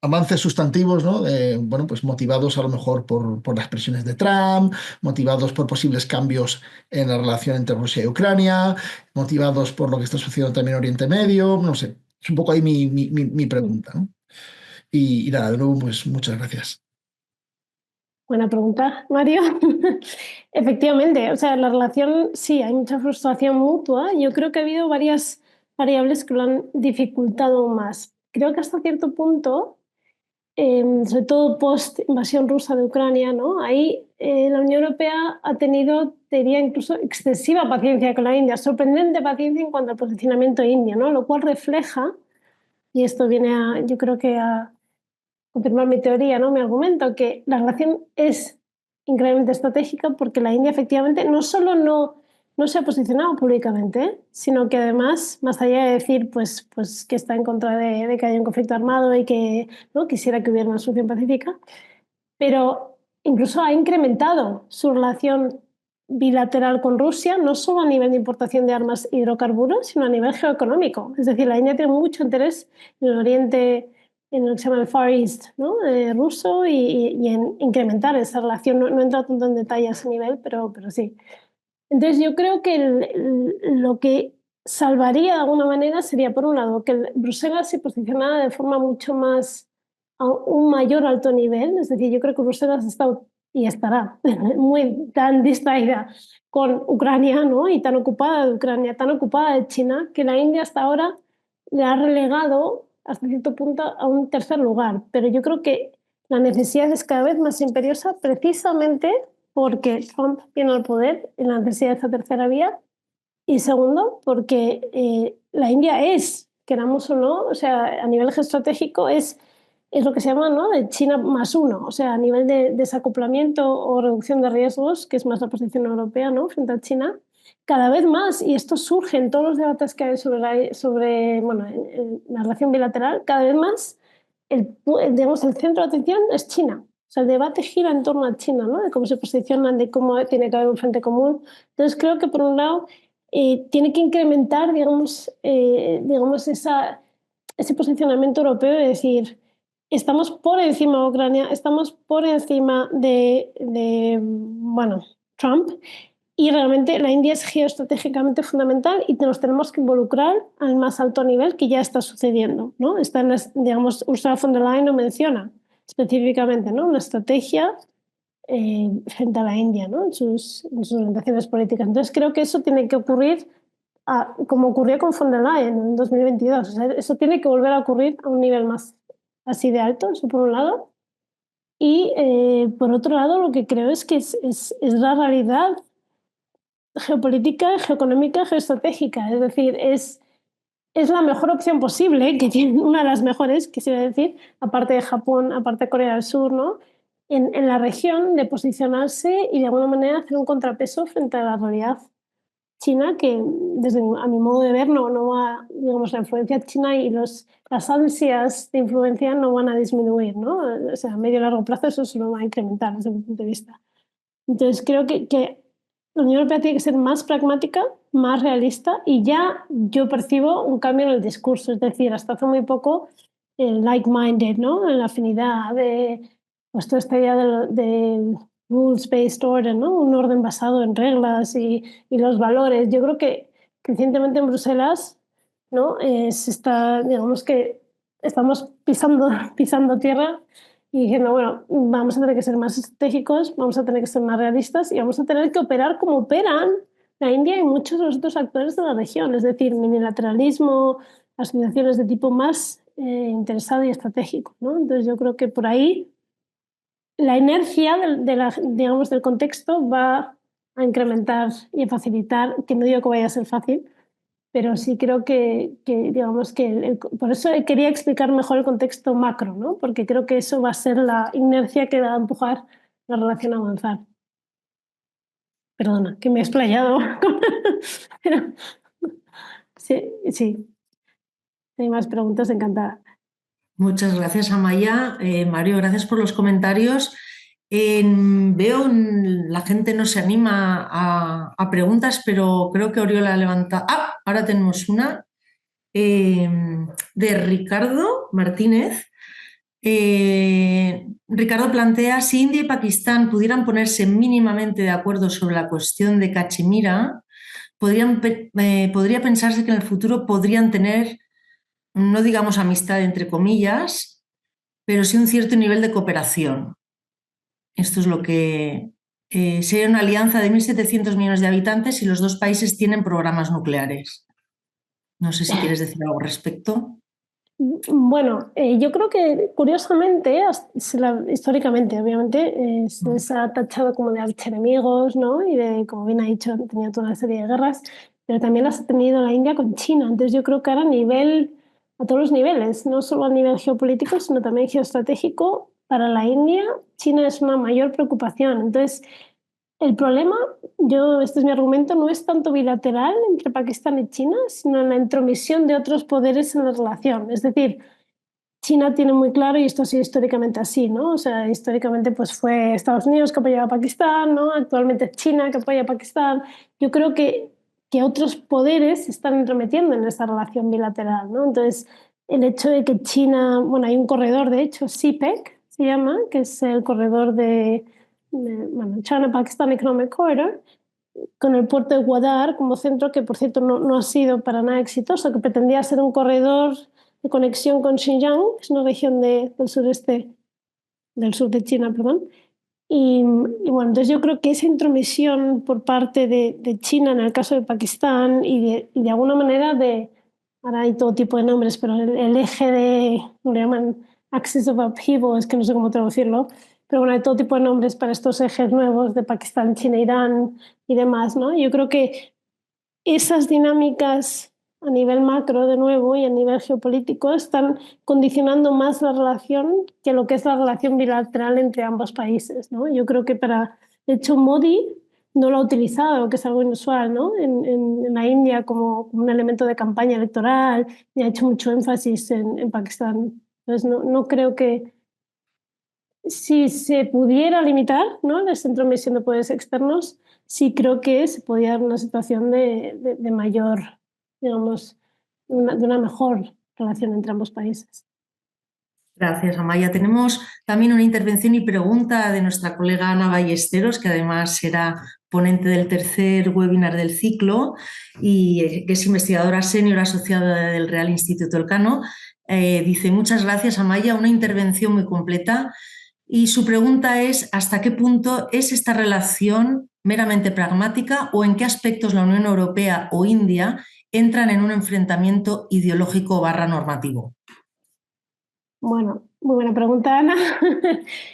avances sustantivos, ¿no? Bueno, pues motivados a lo mejor por las presiones de Trump, motivados por posibles cambios en la relación entre Rusia y Ucrania, motivados por lo que está sucediendo también en Oriente Medio, no sé. Es un poco ahí mi pregunta, ¿no? Y nada, de nuevo, pues muchas gracias. Buena pregunta, Mario. Efectivamente, o sea, la relación, sí, hay mucha frustración mutua. Yo creo que ha habido varias variables que lo han dificultado más. Creo que hasta cierto punto, sobre todo post invasión rusa de Ucrania, ¿no? Ahí la Unión Europea ha tenido, te diría, incluso excesiva paciencia con la India, sorprendente paciencia en cuanto al posicionamiento indio, ¿no? Lo cual refleja, y esto viene a, yo creo que a confirmar mi teoría, ¿no? Mi argumento, que la relación es increíblemente estratégica porque la India efectivamente no solo no se ha posicionado públicamente, sino que además, más allá de decir pues que está en contra de que haya un conflicto armado y que ¿no? quisiera que hubiera una solución pacífica, pero incluso ha incrementado su relación bilateral con Rusia, no solo a nivel de importación de armas e hidrocarburos, sino a nivel geoeconómico. Es decir, la India tiene mucho interés en el Oriente, en lo que se llama el Far East, ¿no? Ruso y en incrementar esa relación. No he entrado tanto en detalle a ese nivel, pero sí. Entonces yo creo que lo que salvaría de alguna manera sería, por un lado, que Bruselas se posicionara de forma mucho más a un mayor alto nivel. Es decir, yo creo que Bruselas ha estado y estará muy tan distraída con Ucrania, ¿no? Y tan ocupada de Ucrania, tan ocupada de China, que la India hasta ahora le ha relegado hasta cierto punto a un tercer lugar. Pero yo creo que la necesidad es cada vez más imperiosa precisamente porque Trump tiene el poder en la necesidad de esta tercera vía. Y segundo, porque la India es, queramos o no, o sea, a nivel geoestratégico es lo que se llama, ¿no? De China más uno, o sea, a nivel de desacoplamiento o reducción de riesgos, que es más la posición europea, ¿no? Frente a China, cada vez más, y esto surge en todos los debates que hay sobre bueno, en la relación bilateral, cada vez más, digamos, el centro de atención es China. O sea, el debate gira en torno a China, ¿no? De cómo se posicionan, de cómo tiene que haber un frente común. Entonces, creo que por un lado tiene que incrementar, digamos, ese posicionamiento europeo de decir, estamos por encima de Ucrania, estamos por encima bueno, Trump, y realmente la India es geoestratégicamente fundamental y nos tenemos que involucrar al más alto nivel, que ya está sucediendo, ¿no? Está en digamos, Ursula von der Leyen lo menciona específicamente, ¿no? Una estrategia frente a la India, ¿no? en sus orientaciones políticas. Entonces creo que eso tiene que ocurrir como ocurrió con von der Leyen en 2022. O sea, eso tiene que volver a ocurrir a un nivel más así de alto, eso por un lado. Y por otro lado, lo que creo es que es la realidad geopolítica, geoeconómica, geoestratégica. Es decir, es la mejor opción posible, que tiene una de las mejores, quisiera decir, aparte de Japón, aparte de Corea del Sur, ¿no? En la región, de posicionarse y de alguna manera hacer un contrapeso frente a la realidad china, que desde a mi modo de ver no va, digamos, la influencia china y las ansias de influencia no van a disminuir, ¿no? O sea, a medio y largo plazo eso se lo va a incrementar desde mi punto de vista. Entonces creo que la Unión Europea tiene que ser más pragmática, más realista, y ya yo percibo un cambio en el discurso. Es decir, hasta hace muy poco el like-minded, ¿no? En la afinidad de pues toda esta idea del rules-based order, ¿no? Un orden basado en reglas y los valores. Yo creo que recientemente en Bruselas, ¿no? Se está, digamos que estamos pisando tierra y diciendo, bueno, vamos a tener que ser más estratégicos, vamos a tener que ser más realistas y vamos a tener que operar como operan la India y muchos de los otros actores de la región, es decir, unilateralismo, asociaciones de tipo más interesado y estratégico, ¿no? Entonces yo creo que por ahí la inercia digamos, del contexto va a incrementar y a facilitar, que no digo que vaya a ser fácil, pero sí creo digamos que por eso quería explicar mejor el contexto macro, ¿no? Porque creo que eso va a ser la inercia que va a empujar la relación a avanzar. Perdona, que me he explayado. Pero, sí. Si hay más preguntas, encantada. Muchas gracias, Amaya. Mario, gracias por los comentarios. Veo la gente no se anima a preguntas, pero creo que Oriola levanta. Ah, ahora tenemos una de Ricardo Martínez. Ricardo plantea, si India y Pakistán pudieran ponerse mínimamente de acuerdo sobre la cuestión de Cachemira, podría pensarse que en el futuro podrían tener, no digamos amistad entre comillas, pero sí un cierto nivel de cooperación. Esto es lo que sería una alianza de 1.700 millones de habitantes y los dos países tienen programas nucleares. No sé si quieres decir algo al respecto. Bueno, yo creo que curiosamente, históricamente, obviamente, se les ha tachado como de archienemigos, ¿no? Y de, como bien ha dicho, han tenido toda una serie de guerras, pero también las ha tenido la India con China. Entonces yo creo que ahora a todos los niveles, no solo a nivel geopolítico, sino también geoestratégico, para la India, China es una mayor preocupación. Entonces, el problema, este es mi argumento, no es tanto bilateral entre Pakistán y China, sino en la intromisión de otros poderes en la relación. Es decir, China tiene muy claro, y esto ha sido históricamente así, ¿no? O sea, históricamente pues fue Estados Unidos que apoyaba a Pakistán, ¿no? Actualmente es China que apoya a Pakistán. Yo creo que otros poderes se están entrometiendo en esa relación bilateral, ¿no? Entonces, el hecho de que China, bueno, hay un corredor, de hecho, CPEC se llama, que es el corredor bueno, China-Pakistan Economic Corridor, con el puerto de Gwadar como centro, que por cierto no ha sido para nada exitoso, que pretendía ser un corredor de conexión con Xinjiang, que es una región del sur de China, perdón. Y bueno, entonces yo creo que esa intromisión por parte de China en el caso de Pakistán y de alguna manera ahora hay todo tipo de nombres, pero el eje lo llaman Axis of Upheaval, es que no sé cómo traducirlo, pero bueno, hay todo tipo de nombres para estos ejes nuevos de Pakistán, China, Irán y demás, ¿no? Yo creo que esas dinámicas a nivel macro, de nuevo, y a nivel geopolítico, están condicionando más la relación que lo que es la relación bilateral entre ambos países, ¿no? Yo creo que de hecho, Modi no lo ha utilizado, que es algo inusual, ¿no? En la India como un elemento de campaña electoral, y ha hecho mucho énfasis en Pakistán. Entonces, no creo que si se pudiera limitar, ¿no?, la intromisión de poderes externos, sí creo que se podía dar una situación de mayor, digamos, de una mejor relación entre ambos países. Gracias, Amaya. Tenemos también una intervención y pregunta de nuestra colega Ana Ballesteros, que además será ponente del tercer webinar del ciclo y que es investigadora senior asociada del Real Instituto Elcano. Dice, muchas gracias, Amaya, una intervención muy completa. Y su pregunta es, ¿hasta qué punto es esta relación meramente pragmática o en qué aspectos la Unión Europea o India entran en un enfrentamiento ideológico / normativo? Bueno, muy buena pregunta, Ana.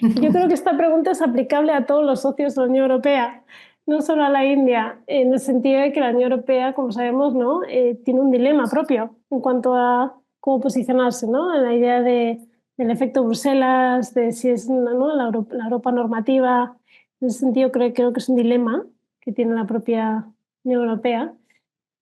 Yo creo que esta pregunta es aplicable a todos los socios de la Unión Europea, no solo a la India, en el sentido de que la Unión Europea, como sabemos, ¿no?, tiene un dilema propio en cuanto a cómo posicionarse, ¿no?, en la idea del efecto Bruselas, de si es, ¿no?, la Europa normativa. En ese sentido, creo que es un dilema que tiene la propia Unión Europea.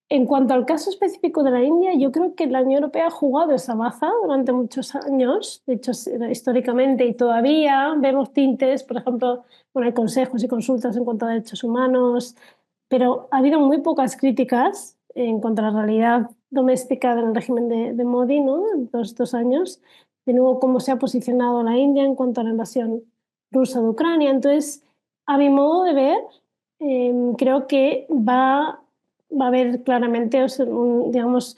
En cuanto al caso específico de la India, yo creo que la Unión Europea ha jugado esa baza durante muchos años. De hecho, históricamente y todavía vemos tintes, por ejemplo, bueno, hay consejos y consultas en cuanto a derechos humanos, pero ha habido muy pocas críticas en cuanto a la realidad doméstica del régimen de Modi, ¿no?, en todos estos años. De nuevo, cómo se ha posicionado la India en cuanto a la invasión rusa de Ucrania. Entonces, a mi modo de ver, creo que va a haber claramente, digamos,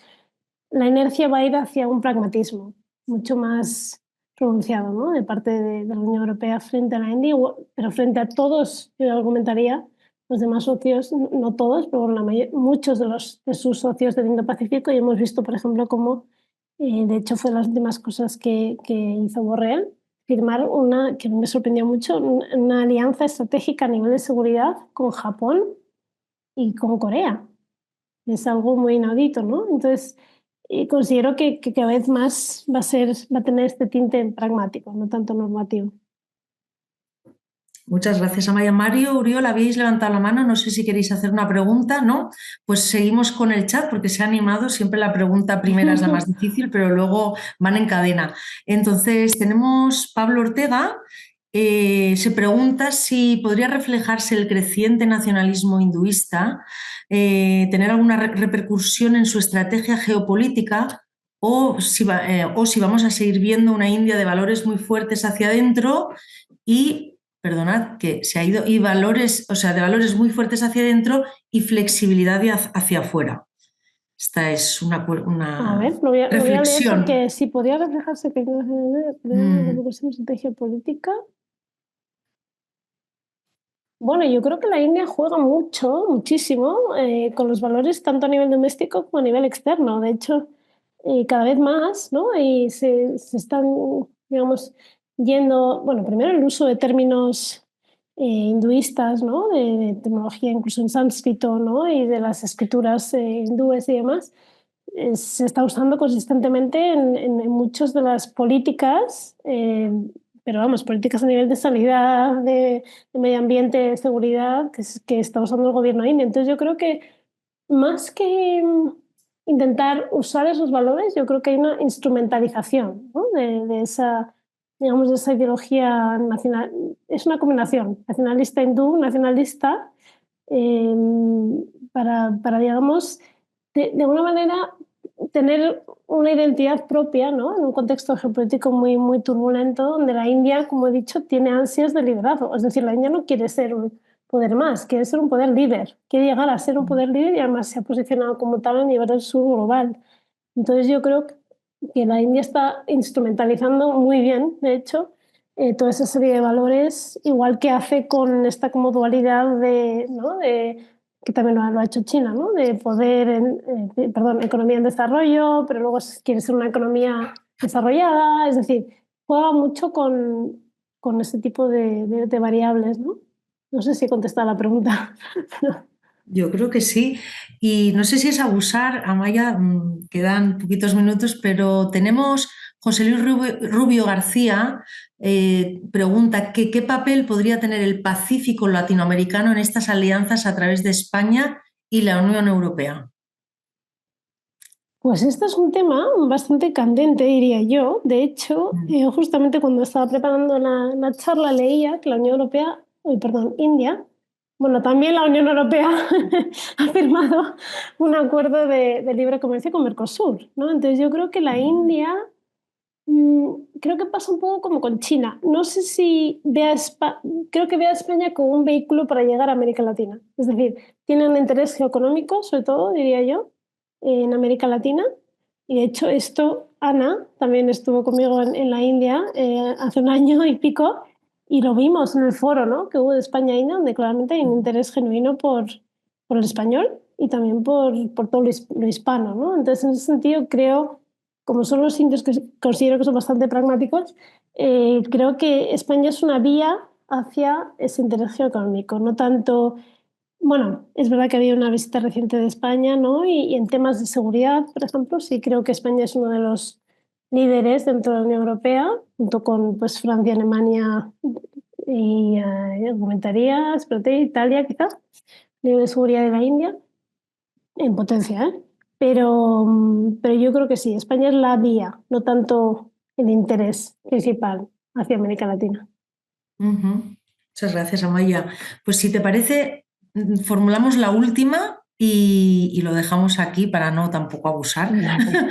la inercia va a ir hacia un pragmatismo mucho más pronunciado, ¿no?, de parte de la Unión Europea frente a la India, pero frente a todos, yo argumentaría, los demás socios, no todos, pero muchos de sus socios del Indo-Pacífico, y hemos visto, por ejemplo, cómo, de hecho, fue las últimas cosas que hizo Borrell, firmar que me sorprendió mucho, una alianza estratégica a nivel de seguridad con Japón y con Corea. Es algo muy inaudito, ¿no? Entonces, considero que cada vez más va a tener este tinte pragmático, no tanto normativo. Muchas gracias, Amaya. Mario, Uriol, habéis levantado la mano, no sé si queréis hacer una pregunta, ¿no? Pues seguimos con el chat porque se ha animado, siempre la pregunta primera es la más difícil, pero luego van en cadena. Entonces, tenemos Pablo Ortega, se pregunta si podría reflejarse el creciente nacionalismo hinduista, tener alguna repercusión en su estrategia geopolítica o si vamos a seguir viendo una India de valores muy fuertes hacia adentro y, perdonad, que se ha ido, y valores, o sea, de valores muy fuertes hacia adentro y flexibilidad hacia afuera. Esta es una A ver, lo voy a leer reflexión. porque si podría reflejarse que la estrategia política. Bueno, yo creo que la India juega muchísimo con los valores tanto a nivel doméstico como a nivel externo. De hecho, cada vez más, ¿no? Y se están, digamos, yendo, bueno, primero el uso de términos hinduistas, ¿no? De tecnología incluso en sánscrito, ¿no? Y de las escrituras hindúes y demás. Se está usando consistentemente en muchas de las políticas, pero vamos, políticas a nivel de sanidad, de medio ambiente, de seguridad, que está usando el gobierno indio. Entonces yo creo que más que intentar usar esos valores, yo creo que hay una instrumentalización, ¿no? de esa, digamos, de esa ideología nacional. Es una combinación nacionalista hindú, nacionalista, para digamos, de alguna manera tener una identidad propia, ¿no? En un contexto geopolítico muy turbulento, donde la India, como he dicho, tiene ansias de liderazgo. Es decir, la India no quiere ser un poder más, quiere ser un poder líder, quiere llegar a ser un poder líder y además se ha posicionado como tal a nivel del sur global. Entonces yo creo que la India está instrumentalizando muy bien, de hecho, toda esa serie de valores, igual que hace con esta como dualidad de, ¿no? Que también lo ha hecho China, ¿no? De poder, economía en desarrollo, pero luego quiere ser una economía desarrollada, es decir, juega mucho con ese tipo de variables, ¿no? No sé si he contestado la pregunta. Yo creo que sí. Y no sé si es abusar, Amaya, quedan poquitos minutos, pero tenemos José Luis Rubio García, pregunta ¿qué papel podría tener el Pacífico latinoamericano en estas alianzas a través de España y la Unión Europea? Pues este es un tema bastante candente, diría yo. De hecho, justamente cuando estaba preparando la charla leía que la Unión Europea, India, bueno, también la Unión Europea ha firmado un acuerdo de libre comercio con Mercosur, ¿no? Entonces yo creo que la India, creo que pasa un poco como con China. No sé si creo que ve a España como un vehículo para llegar a América Latina. Es decir, tiene un interés geoeconómico, sobre todo, diría yo, en América Latina. Y de hecho esto, Ana también estuvo conmigo en la India hace un año y pico y lo vimos en el foro, ¿no? Que hubo de España-India, donde claramente hay un interés genuino por el español y también por todo lo hispano, ¿no? Entonces, en ese sentido, creo, como son los indios que considero que son bastante pragmáticos, creo que España es una vía hacia ese interés geoeconómico, no tanto. Bueno, es verdad que había una visita reciente de España, ¿no? Y en temas de seguridad, por ejemplo, sí creo que España es uno de los líderes dentro de la Unión Europea, junto con pues, Francia, Alemania y argumentaría, espérate, Italia quizás, nivel de seguridad de la India, en potencia, ¿eh? Pero yo creo que sí, España es la vía, no tanto el interés principal hacia América Latina. Muchas gracias, Amaya. Pues si te parece, formulamos la última y lo dejamos aquí para no tampoco abusar.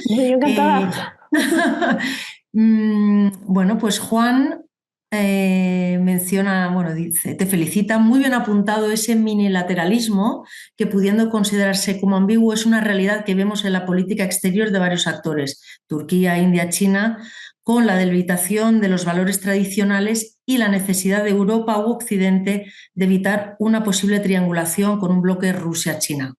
Yo encantada. Bueno, pues Juan menciona, bueno, dice, te felicita, muy bien apuntado ese minilateralismo que pudiendo considerarse como ambiguo es una realidad que vemos en la política exterior de varios actores, Turquía, India, China, con la debilitación de los valores tradicionales y la necesidad de Europa u Occidente de evitar una posible triangulación con un bloque Rusia-China.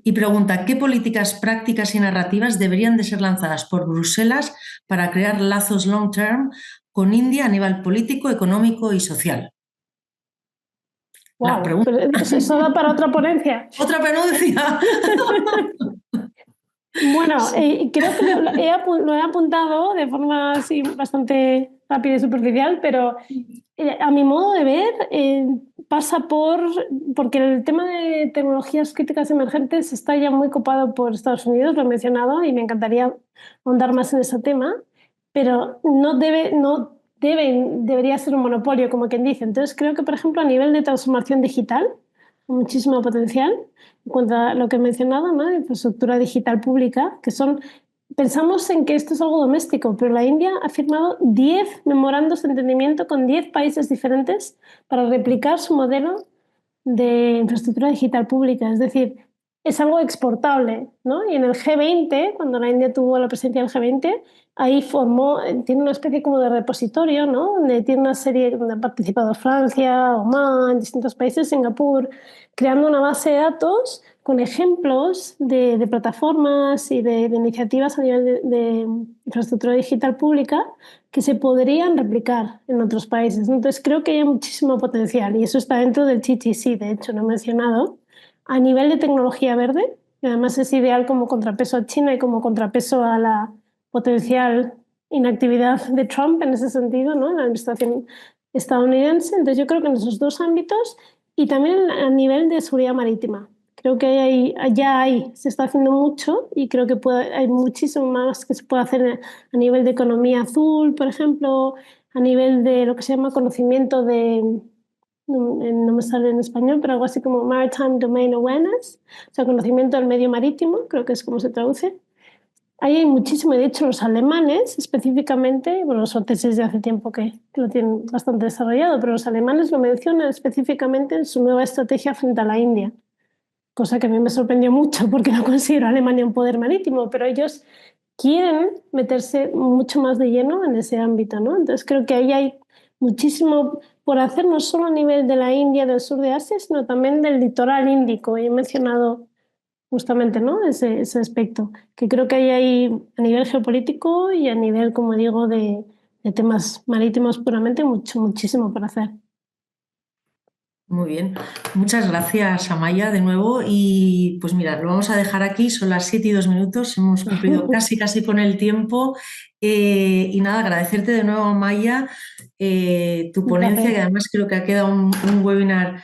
Y pregunta, ¿qué políticas prácticas y narrativas deberían de ser lanzadas por Bruselas para crear lazos long term con India a nivel político, económico y social? Wow, pero eso da para otra ponencia. ¿Otra ponencia? Bueno, creo que lo he apuntado de forma así bastante rápida y superficial, pero a mi modo de ver pasa porque el tema de tecnologías críticas emergentes está ya muy copado por Estados Unidos, lo he mencionado y me encantaría ahondar más en ese tema, pero debería ser un monopolio, como quien dice. Entonces creo que, por ejemplo, a nivel de transformación digital, muchísimo potencial en cuanto a lo que he mencionado, ¿no? Infraestructura digital pública, que son pensamos en que esto es algo doméstico, pero la India ha firmado 10 memorandos de entendimiento con 10 países diferentes para replicar su modelo de infraestructura digital pública. Es decir, es algo exportable, ¿no? Y en el G20, cuando la India tuvo la presidencia del G20, ahí tiene una especie como de repositorio, ¿no? Donde tiene una serie, donde han participado Francia, Oman, distintos países, Singapur, creando una base de datos con ejemplos de plataformas y de iniciativas a nivel de infraestructura digital pública que se podrían replicar en otros países. Entonces creo que hay muchísimo potencial y eso está dentro del GTC, de hecho, no he mencionado. A nivel de tecnología verde, que además es ideal como contrapeso a China y como contrapeso a la potencial inactividad de Trump en ese sentido, ¿no? En la administración estadounidense. Entonces yo creo que en esos dos ámbitos y también a nivel de seguridad marítima. Creo que se está haciendo mucho y creo que hay muchísimo más que se puede hacer a nivel de economía azul, por ejemplo, a nivel de lo que se llama conocimiento no me sale en español, pero algo así como Maritime Domain Awareness, o sea, conocimiento del medio marítimo, creo que es como se traduce. Ahí hay muchísimo, de hecho los alemanes específicamente, bueno, los franceses ya hace tiempo que lo tienen bastante desarrollado, pero los alemanes lo mencionan específicamente en su nueva estrategia frente a la India, cosa que a mí me sorprendió mucho porque no considero a Alemania un poder marítimo, pero ellos quieren meterse mucho más de lleno en ese ámbito, ¿no? Entonces creo que ahí hay muchísimo por hacer, no solo a nivel de la India, del sur de Asia, sino también del litoral índico. Y he mencionado justamente, ¿no? ese aspecto, que creo que hay a nivel geopolítico y a nivel, como digo, de temas marítimos puramente, muchísimo por hacer. Muy bien, muchas gracias Amaya de nuevo y pues mira, lo vamos a dejar aquí, son las 7:02, hemos cumplido casi con el tiempo y nada, agradecerte de nuevo Amaya tu ponencia, que además creo que ha quedado un webinar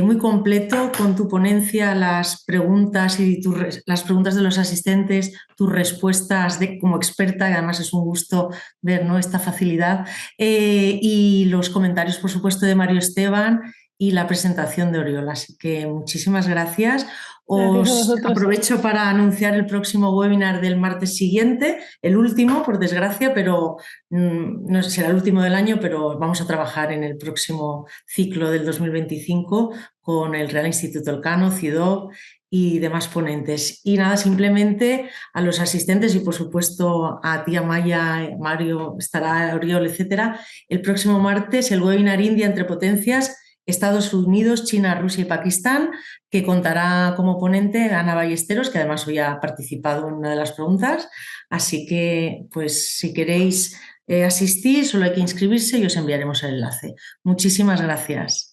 muy completo con tu ponencia, las preguntas y las preguntas de los asistentes, tus respuestas como experta, que además es un gusto ver, ¿no?, esta facilidad y los comentarios por supuesto de Mario Esteban y la presentación de Oriol. Así que muchísimas gracias. Os aprovecho para anunciar el próximo webinar del martes siguiente, el último, por desgracia, pero no sé si será el último del año, pero vamos a trabajar en el próximo ciclo del 2025 con el Real Instituto Elcano, CIDOB y demás ponentes. Y nada, simplemente a los asistentes y por supuesto a ti, Amaya, Mario, estará Oriol, etcétera, el próximo martes el webinar India entre potencias, Estados Unidos, China, Rusia y Pakistán, que contará como ponente Ana Ballesteros, que además hoy ha participado en una de las preguntas. Así que, pues, si queréis asistir, solo hay que inscribirse y os enviaremos el enlace. Muchísimas gracias.